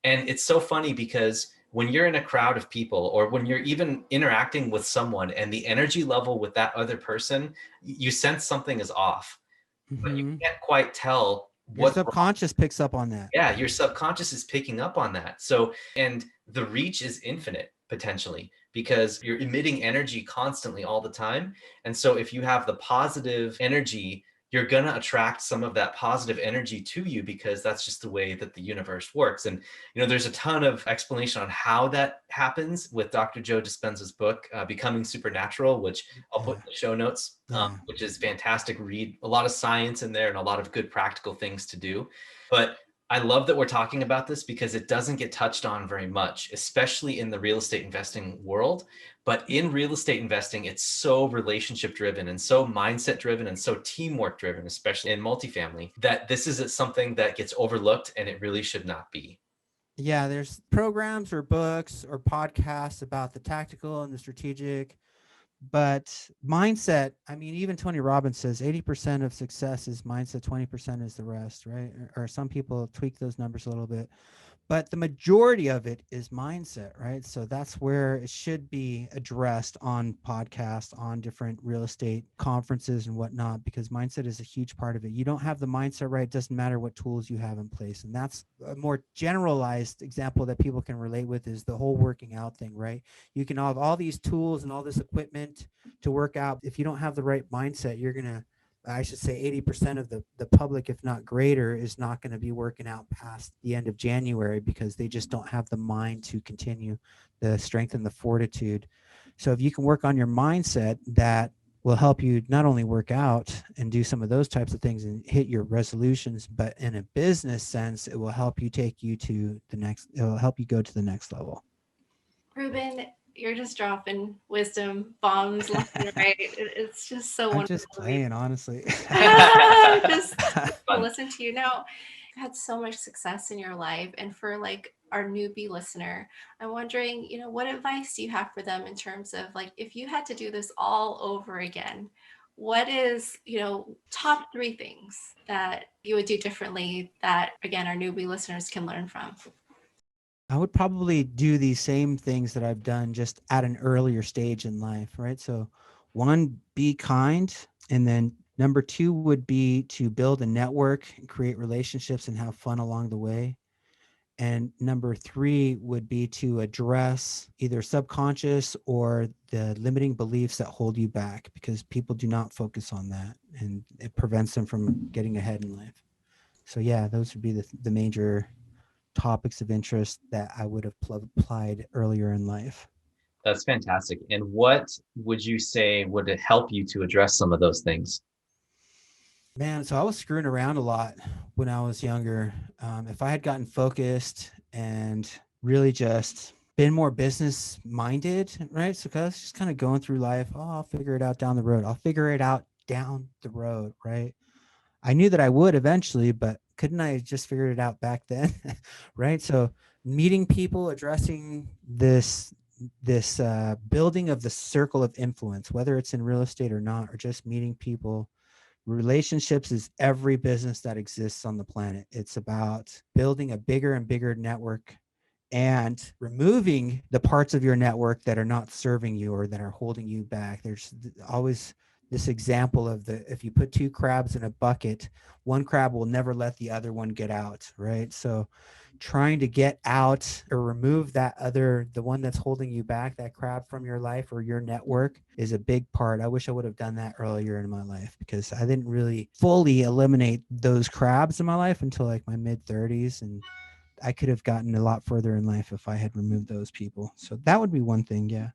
And it's so funny because when you're in a crowd of people or when you're even interacting with someone and the energy level with that other person, you sense something is off, but you can't quite tell Your what's wrong. subconscious picks up on that. Yeah, your subconscious is picking up on that. So, and the reach is infinite potentially because you're emitting energy constantly all the time. And so if you have the positive energy, you're going to attract some of that positive energy to you, because that's just the way that the universe works. And, there's a ton of explanation on how that happens with Dr. Joe Dispenza's book, Becoming Supernatural, which I'll put in the show notes, which is fantastic read. A lot of science in there and a lot of good practical things to do. But I love that we're talking about this because it doesn't get touched on very much, especially in the real estate investing world. But in real estate investing, it's so relationship driven and so mindset driven and so teamwork driven, especially in multifamily, that this is something that gets overlooked, and it really should not be. Yeah, there's programs or books or podcasts about the tactical and the strategic, but mindset, I mean, even Tony Robbins says 80% of success is mindset, 20% is the rest, right? Or some people tweak those numbers a little bit, but the majority of it is mindset, right? So that's where it should be addressed on podcasts, on different real estate conferences and whatnot, because mindset is a huge part of it. You don't have the mindset right, it doesn't matter what tools you have in place. And that's a more generalized example that people can relate with, is the whole working out thing, right? You can have all these tools and all this equipment to work out. If you don't have the right mindset, you're going to, I should say 80% of the public, if not greater, is not going to be working out past the end of January, because they just don't have the mind to continue the strength and the fortitude. So if you can work on your mindset, that will help you not only work out and do some of those types of things and hit your resolutions, but in a business sense, it will help you take you to the next, it will help you go to the next level. Ruben, you're just dropping wisdom bombs left and right. It's just so wonderful. I'm just playing, honestly. Just to listen to you. Now, you've had so much success in your life, and for like our newbie listener, I'm wondering, what advice do you have for them in terms of like, if you had to do this all over again, what is, top 3 things that you would do differently that, again, our newbie listeners can learn from? I would probably do these same things that I've done, just at an earlier stage in life, right? So 1, be kind. And then number 2 would be to build a network, create relationships, and have fun along the way. And number 3 would be to address either subconscious or the limiting beliefs that hold you back, because people do not focus on that, and it prevents them from getting ahead in life. So yeah, those would be the major topics of interest that I would have applied earlier in life. That's fantastic. And what would you say would it help you to address some of those things? Man, so I was screwing around a lot when I was younger. If I had gotten focused and really just been more business minded, right? So I was just kind of going through life. Oh, I'll figure it out down the road. I'll figure it out down the road, right? I knew that I would eventually, but couldn't I just figure it out back then? Right. So meeting people, addressing this building of the circle of influence, whether it's in real estate or not, or just meeting people. Relationships is every business that exists on the planet. It's about building a bigger and bigger network and removing the parts of your network that are not serving you or that are holding you back. There's always this example of if you put 2 crabs in a bucket, one crab will never let the other one get out, right? So trying to get out or remove the one that's holding you back, that crab from your life or your network, is a big part. I wish I would have done that earlier in my life, because I didn't really fully eliminate those crabs in my life until like my mid-30s. And I could have gotten a lot further in life if I had removed those people. So that would be one thing. Yeah.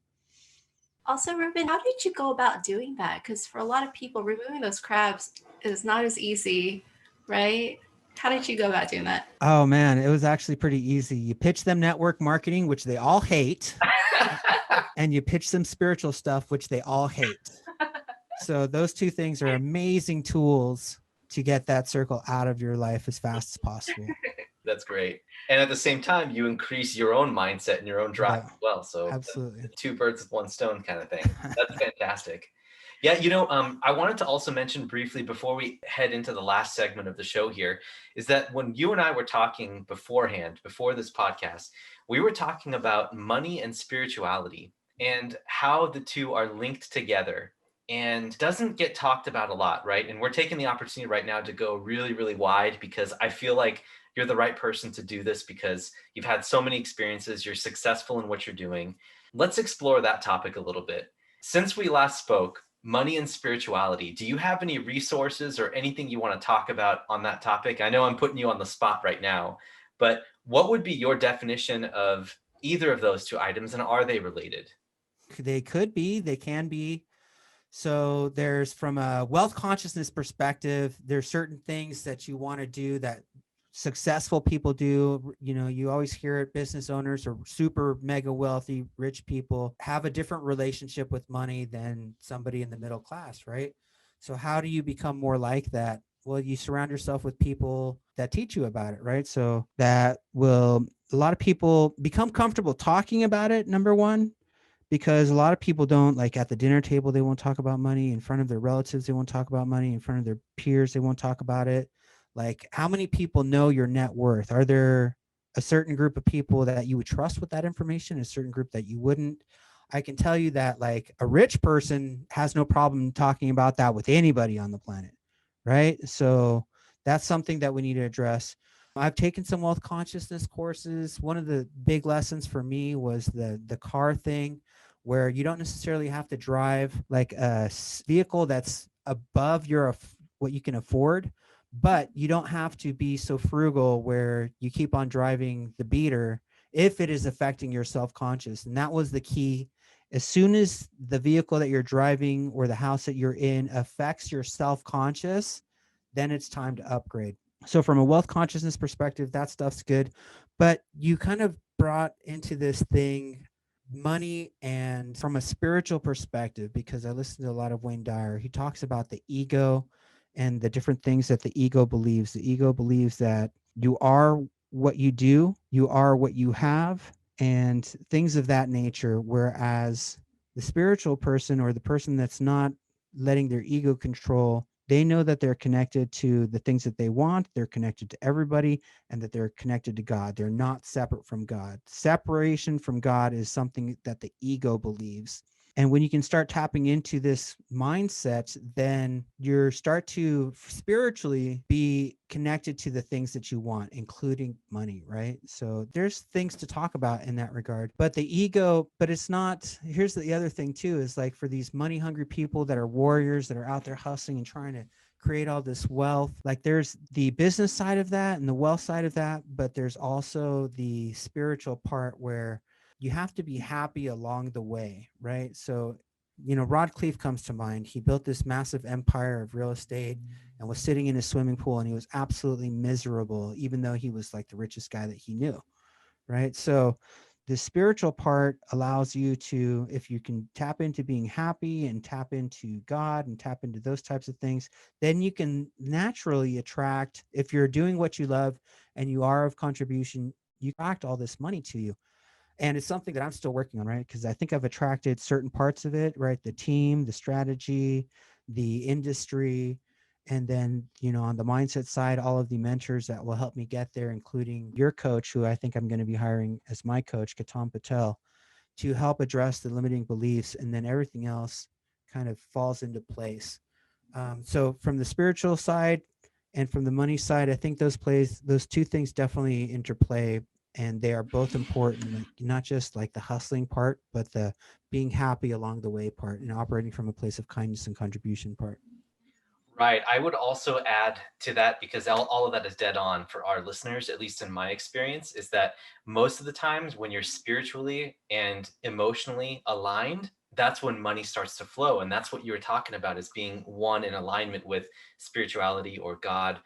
Also, Ruben, how did you go about doing that? Because for a lot of people, removing those crabs is not as easy, right? How did you go about doing that? Oh man, it was actually pretty easy. You pitch them network marketing, which they all hate, and you pitch them spiritual stuff, which they all hate. So those 2 things are amazing tools to get that circle out of your life as fast as possible. That's great. And at the same time, you increase your own mindset and your own drive as well. So absolutely, 2 birds with 1 stone kind of thing. That's fantastic. Yeah, I wanted to also mention briefly before we head into the last segment of the show here, is that when you and I were talking beforehand, before this podcast, we were talking about money and spirituality and how the 2 are linked together, and doesn't get talked about a lot, right? And we're taking the opportunity right now to go really, really wide, because I feel like you're the right person to do this, because you've had so many experiences, you're successful in what you're doing. Let's explore that topic a little bit. Since we last spoke, money and spirituality. Do you have any resources or anything you want to talk about on that topic? I know I'm putting you on the spot right now, but what would be your definition of either of those two items, and are they related? They could be, they can be. So there's, from a wealth consciousness perspective, there's certain things that you want to do that successful people do. You know, you always hear it, business owners or super mega wealthy rich people have a different relationship with money than somebody in the middle class, right? So how do you become more like that? Well, you surround yourself with people that teach you about it, right? So that will, a lot of people become comfortable talking about it, number one, because a lot of people don't, like, at the dinner table, they won't talk about money in front of their relatives. They won't talk about money in front of their peers. They won't talk about it. Like, how many people know your net worth? Are there a certain group of people that you would trust with that information, a certain group that you wouldn't? I can tell you that, like, a rich person has no problem talking about that with anybody on the planet, right? So that's something that we need to address. I've taken some wealth consciousness courses. One of the big lessons for me was the car thing, where you don't necessarily have to drive like a vehicle that's above your what you can afford, but you don't have to be so frugal where you keep on driving the beater if it is affecting your self-conscious. And that was the key. As soon as the vehicle that you're driving or the house that you're in affects your self-conscious, then it's time to upgrade. So from a wealth consciousness perspective, that stuff's good. But you kind of brought into this thing money, and from a spiritual perspective, because I listen to a lot of Wayne Dyer, he talks about the ego and the different things that the ego believes. The ego believes that you are what you do, you are what you have, and things of that nature. Whereas the spiritual person, or the person that's not letting their ego control, they know that they're connected to the things that they want, they're connected to everybody, and that they're connected to God. They're not separate from God. Separation from God is something that the ego believes. And when you can start tapping into this mindset, then you start to spiritually be connected to the things that you want, including money, right? So there's things to talk about in that regard. But the ego, but it's not, here's the other thing too, is like, for these money hungry people that are warriors, that are out there hustling and trying to create all this wealth, like, there's the business side of that and the wealth side of that, but there's also the spiritual part where you have to be happy along the way, right? So, you know, Rod Cleef comes to mind. He built this massive empire of real estate and was sitting in his swimming pool, and he was absolutely miserable, even though he was like the richest guy that he knew, right? So the spiritual part allows you to, if you can tap into being happy and tap into God and tap into those types of things, then you can naturally attract, if you're doing what you love and you are of contribution, you attract all this money to you. And it's something that I'm still working on, right? Because I think I've attracted certain parts of it, right? The team, the strategy, the industry, and then, you know, on the mindset side, all of the mentors that will help me get there, including your coach, who I think I'm going to be hiring as my coach, Ketan Patel, to help address the limiting beliefs, and then everything else kind of falls into place. So from the spiritual side and from the money side, I think those two things definitely interplay, and they are both important, like not just like the hustling part, but the being happy along the way part, and operating from a place of kindness and contribution part. Right. I would also add to that, because all of that is dead on for our listeners, at least in my experience, is that most of the times when you're spiritually and emotionally aligned, that's when money starts to flow. And that's what you were talking about, is being one in alignment with spirituality or God,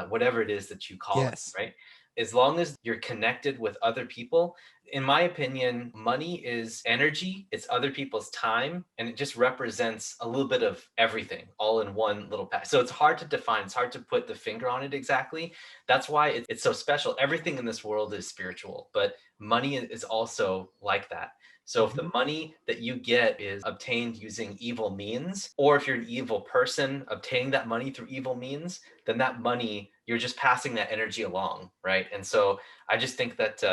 whatever it is that you call it, Yes. right? As long as you're connected with other people, in my opinion, money is energy, it's other people's time, and it just represents a little bit of everything all in one little pack. So it's hard to define, it's hard to put the finger on it exactly. That's why it's so special. Everything in this world is spiritual, but money is also like that. So if the money that you get is obtained using evil means, or if you're an evil person obtaining that money through evil means, then that money, you're just passing that energy along, right? And so I just think that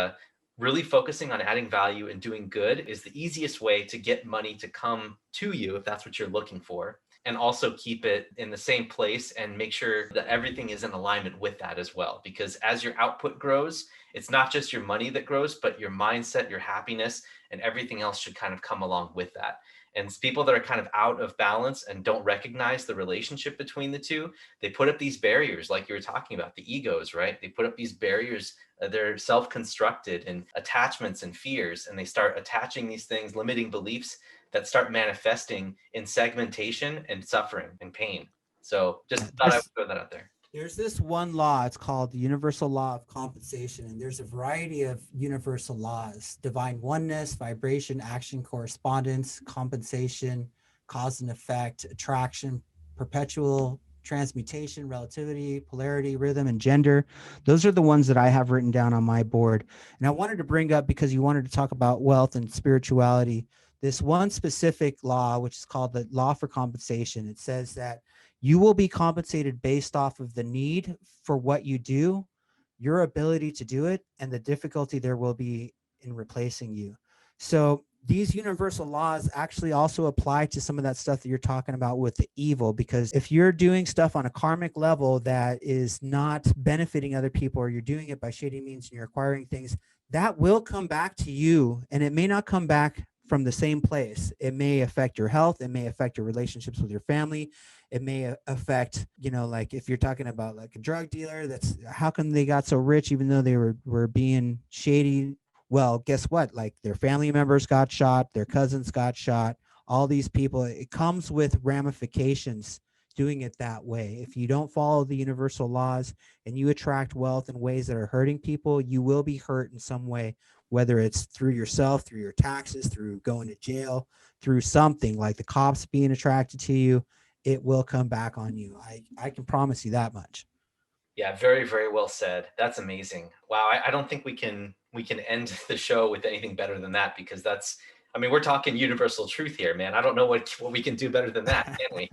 really focusing on adding value and doing good is the easiest way to get money to come to you if that's what you're looking for, and also keep it in the same place and make sure that everything is in alignment with that as well. Because as your output grows, it's not just your money that grows, but your mindset, your happiness, and everything else should kind of come along with that. And people that are kind of out of balance and don't recognize the relationship between the two, they put up these barriers, like you were talking about, the egos, right? They put up these barriers, they're self-constructed, and attachments and fears, and they start attaching these things, limiting beliefs that start manifesting in segmentation and suffering and pain. So just thought I would throw that out there. There's this one law, it's called the universal law of compensation, and there's a variety of universal laws: divine oneness, vibration, action, correspondence, compensation, cause and effect, attraction, perpetual transmutation, relativity, polarity, rhythm, and gender. Those are the ones that I have written down on my board. And I wanted to bring up, because you wanted to talk about wealth and spirituality, this one specific law, which is called the law for compensation. It says that you will be compensated based off of the need for what you do, your ability to do it, and the difficulty there will be in replacing you. So these universal laws actually also apply to some of that stuff that you're talking about with the evil, because if you're doing stuff on a karmic level that is not benefiting other people, or you're doing it by shady means and you're acquiring things, that will come back to you, and it may not come back from the same place. It may affect your health. It may affect your relationships with your family. It may affect, like if you're talking about like a drug dealer, that's how come they got so rich even though they were being shady. Well, guess what? Like their family members got shot, their cousins got shot, all these people. It comes with ramifications doing it that way. If you don't follow the universal laws and you attract wealth in ways that are hurting people, you will be hurt in some way, whether it's through yourself, through your taxes, through going to jail, through something like the cops being attracted to you. It will come back on you. I can promise you that much. Yeah, very, very well said. That's amazing. Wow, I don't think we can end the show with anything better than that, because we're talking universal truth here, man. I don't know what we can do better than that, can we?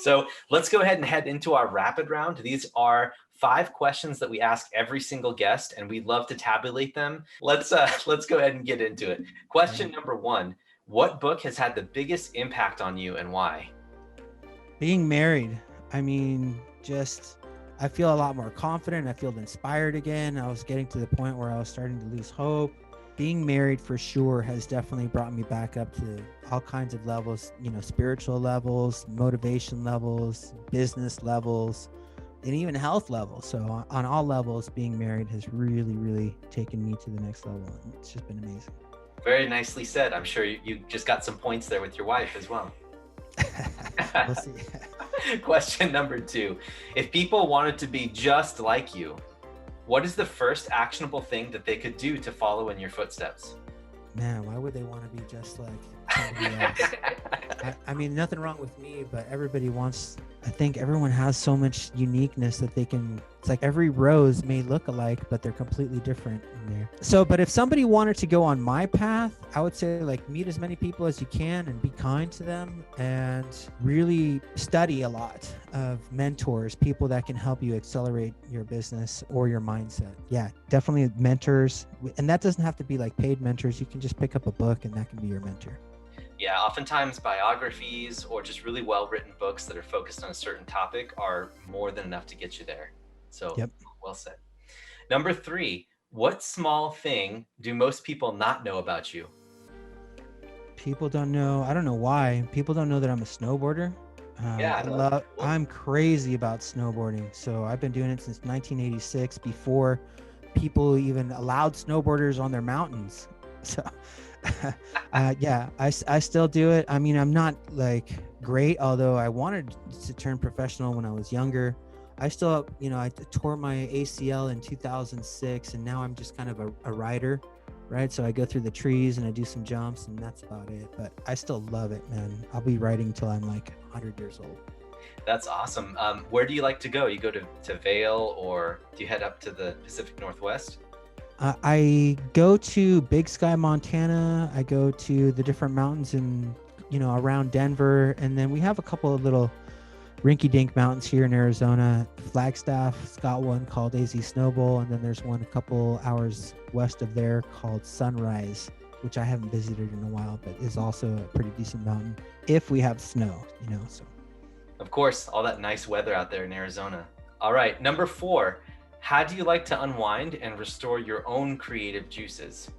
So let's go ahead and head into our rapid round. These are 5 questions that we ask every single guest, and we love to tabulate them. Let's go ahead and get into it. Question number 1: what book has had the biggest impact on you and why? Being married. I feel a lot more confident. I feel inspired again. I was getting to the point where I was starting to lose hope. Being married for sure has definitely brought me back up to all kinds of levels, spiritual levels, motivation levels, business levels, and even health levels. So on all levels, being married has really, really taken me to the next level. And it's just been amazing. Very nicely said. I'm sure you just got some points there with your wife as well. We'll see. Question number 2: if people wanted to be just like you, what is the first actionable thing that they could do to follow in your footsteps? Man, why would they want to be just like somebody else? Nothing wrong with me, but I think everyone has so much uniqueness that it's like every rose may look alike, but they're completely different in there. So, but if somebody wanted to go on my path, I would say like meet as many people as you can and be kind to them, and really study a lot of mentors, people that can help you accelerate your business or your mindset. Yeah, definitely mentors. And that doesn't have to be like paid mentors. You can just pick up a book and that can be your mentor. Yeah, oftentimes biographies or just really well-written books that are focused on a certain topic are more than enough to get you there. So, yep. Well said. Number 3, what small thing do most people not know about you? People don't know. I don't know why. People don't know that I'm a snowboarder. I'm crazy about snowboarding. So I've been doing it since 1986, before people even allowed snowboarders on their mountains. So I still do it. I'm not like great, although I wanted to turn professional when I was younger. I still, I tore my ACL in 2006, and now I'm just kind of a rider, right? So I go through the trees and I do some jumps, and that's about it. But I still love it, man. I'll be riding until I'm like 100 years old. That's awesome. Where do you like to go? You go to Vail, or do you head up to the Pacific Northwest? I go to Big Sky, Montana. I go to the different mountains in, around Denver. And then we have a couple of little rinky-dink mountains here in Arizona. Flagstaff's got one called AZ Snowbowl. And then there's one a couple hours west of there called Sunrise, which I haven't visited in a while, but is also a pretty decent mountain if we have snow, so. Of course, all that nice weather out there in Arizona. All right, number 4. How do you like to unwind and restore your own creative juices?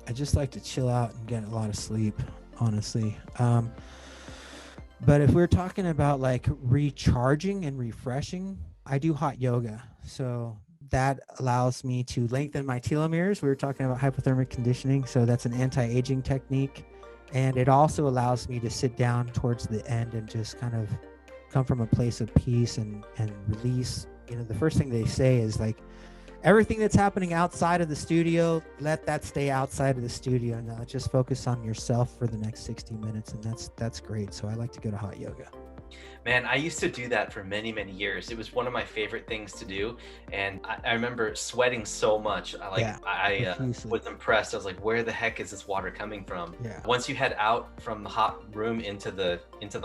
I just like to chill out and get a lot of sleep. honestly. But if we're talking about like recharging and refreshing, I do hot yoga. So that allows me to lengthen my telomeres. We were talking about hypothermic conditioning. So that's an anti-aging technique. And it also allows me to sit down towards the end and just kind of come from a place of peace and release. You know, the first thing they say is like, everything that's happening outside of the studio, let that stay outside of the studio. Now just focus on yourself for the next 60 minutes. And that's great. So I like to go to hot yoga. Man, I used to do that for many, many years. It was one of my favorite things to do. And I remember sweating so much. I was impressed. I was like, where the heck is this water coming from? Yeah. Once you head out from the hot room into the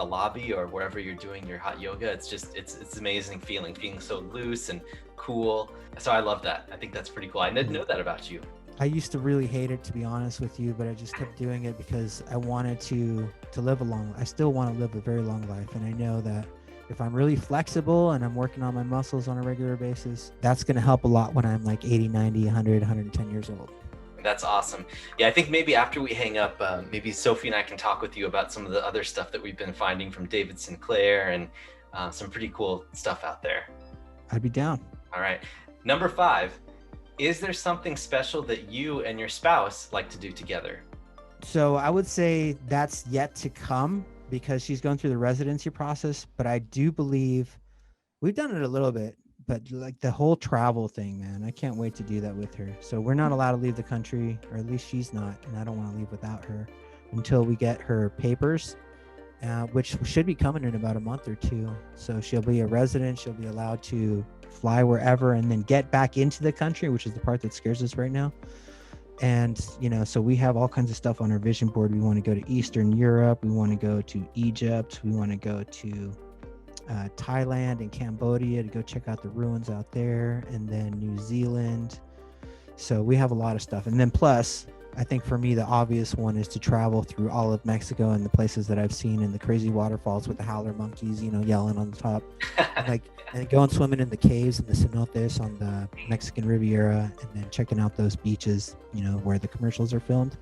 lobby or wherever you're doing your hot yoga, it's an amazing feeling so loose and cool. So I love that. I think that's pretty cool. I didn't know that about you. I used to really hate it, to be honest with you, but I just kept doing it because I wanted to live I still want to live a very long life. And I know that if I'm really flexible and I'm working on my muscles on a regular basis, that's going to help a lot when I'm like 80, 90, 100, 110 years old. That's awesome. Yeah, I think maybe after we hang up, maybe Sophie and I can talk with you about some of the other stuff that we've been finding from David Sinclair and some pretty cool stuff out there. I'd be down. All right. Number 5. Is there something special that you and your spouse like to do together? So I would say that's yet to come because she's going through the residency process, but I do believe we've done it a little bit, but like the whole travel thing, man, I can't wait to do that with her. So we're not allowed to leave the country, or at least she's not, and I don't want to leave without her until we get her papers, which should be coming in about a month or 2. So she'll be a resident. She'll be allowed to fly wherever and then get back into the country, which is the part that scares us right now. And, you know, so we have all kinds of stuff on our vision board. We want to go to Eastern Europe. We want to go to Egypt. We want to go to Thailand and Cambodia to go check out the ruins out there, and then New Zealand. So we have a lot of stuff. And then plus, I think for me, the obvious one is to travel through all of Mexico and the places that I've seen, and the crazy waterfalls with the howler monkeys, you know, yelling on the top, and going swimming in the caves and the cenotes on the Mexican Riviera, and then checking out those beaches, you know, where the commercials are filmed,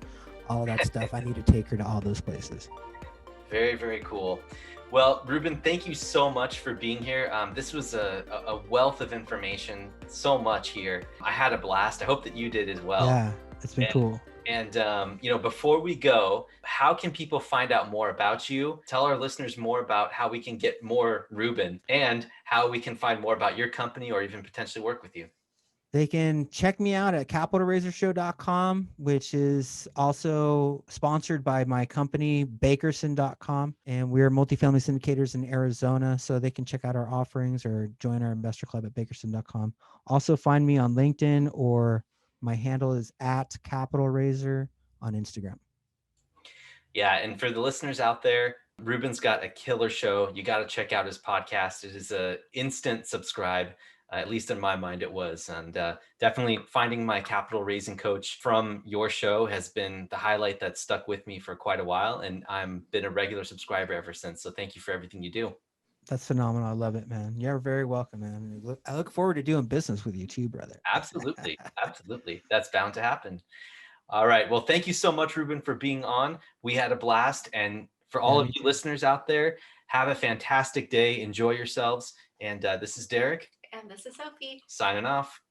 all that stuff. I need to take her to all those places. Very, very cool. Well, Ruben, thank you so much for being here. This was a wealth of information, so much here. I had a blast. I hope that you did as well. Yeah, it's been cool. And, you know, before we go, how can people find out more about you? Tell our listeners more about how we can get more Ruben, and how we can find more about your company or even potentially work with you. They can check me out at capitalraisershow.com, which is also sponsored by my company, bakerson.com. And we're multifamily syndicators in Arizona. So they can check out our offerings or join our investor club at bakerson.com. Also find me on LinkedIn, or my handle is at Capital Raiser on Instagram. Yeah. And for the listeners out there, Ruben's got a killer show. You got to check out his podcast. It is an instant subscribe. At least in my mind, it was. And definitely finding my capital raising coach from your show has been the highlight that stuck with me for quite a while. And I've been a regular subscriber ever since. So thank you for everything you do. That's phenomenal. I love it, man. You're very welcome, man. I look forward to doing business with you too, brother. Absolutely. Absolutely. That's bound to happen. All right. Well, thank you so much, Ruben, for being on. We had a blast. And for all of you listeners out there, have a fantastic day. Enjoy yourselves. And this is Derek. And this is Sophie. Signing off.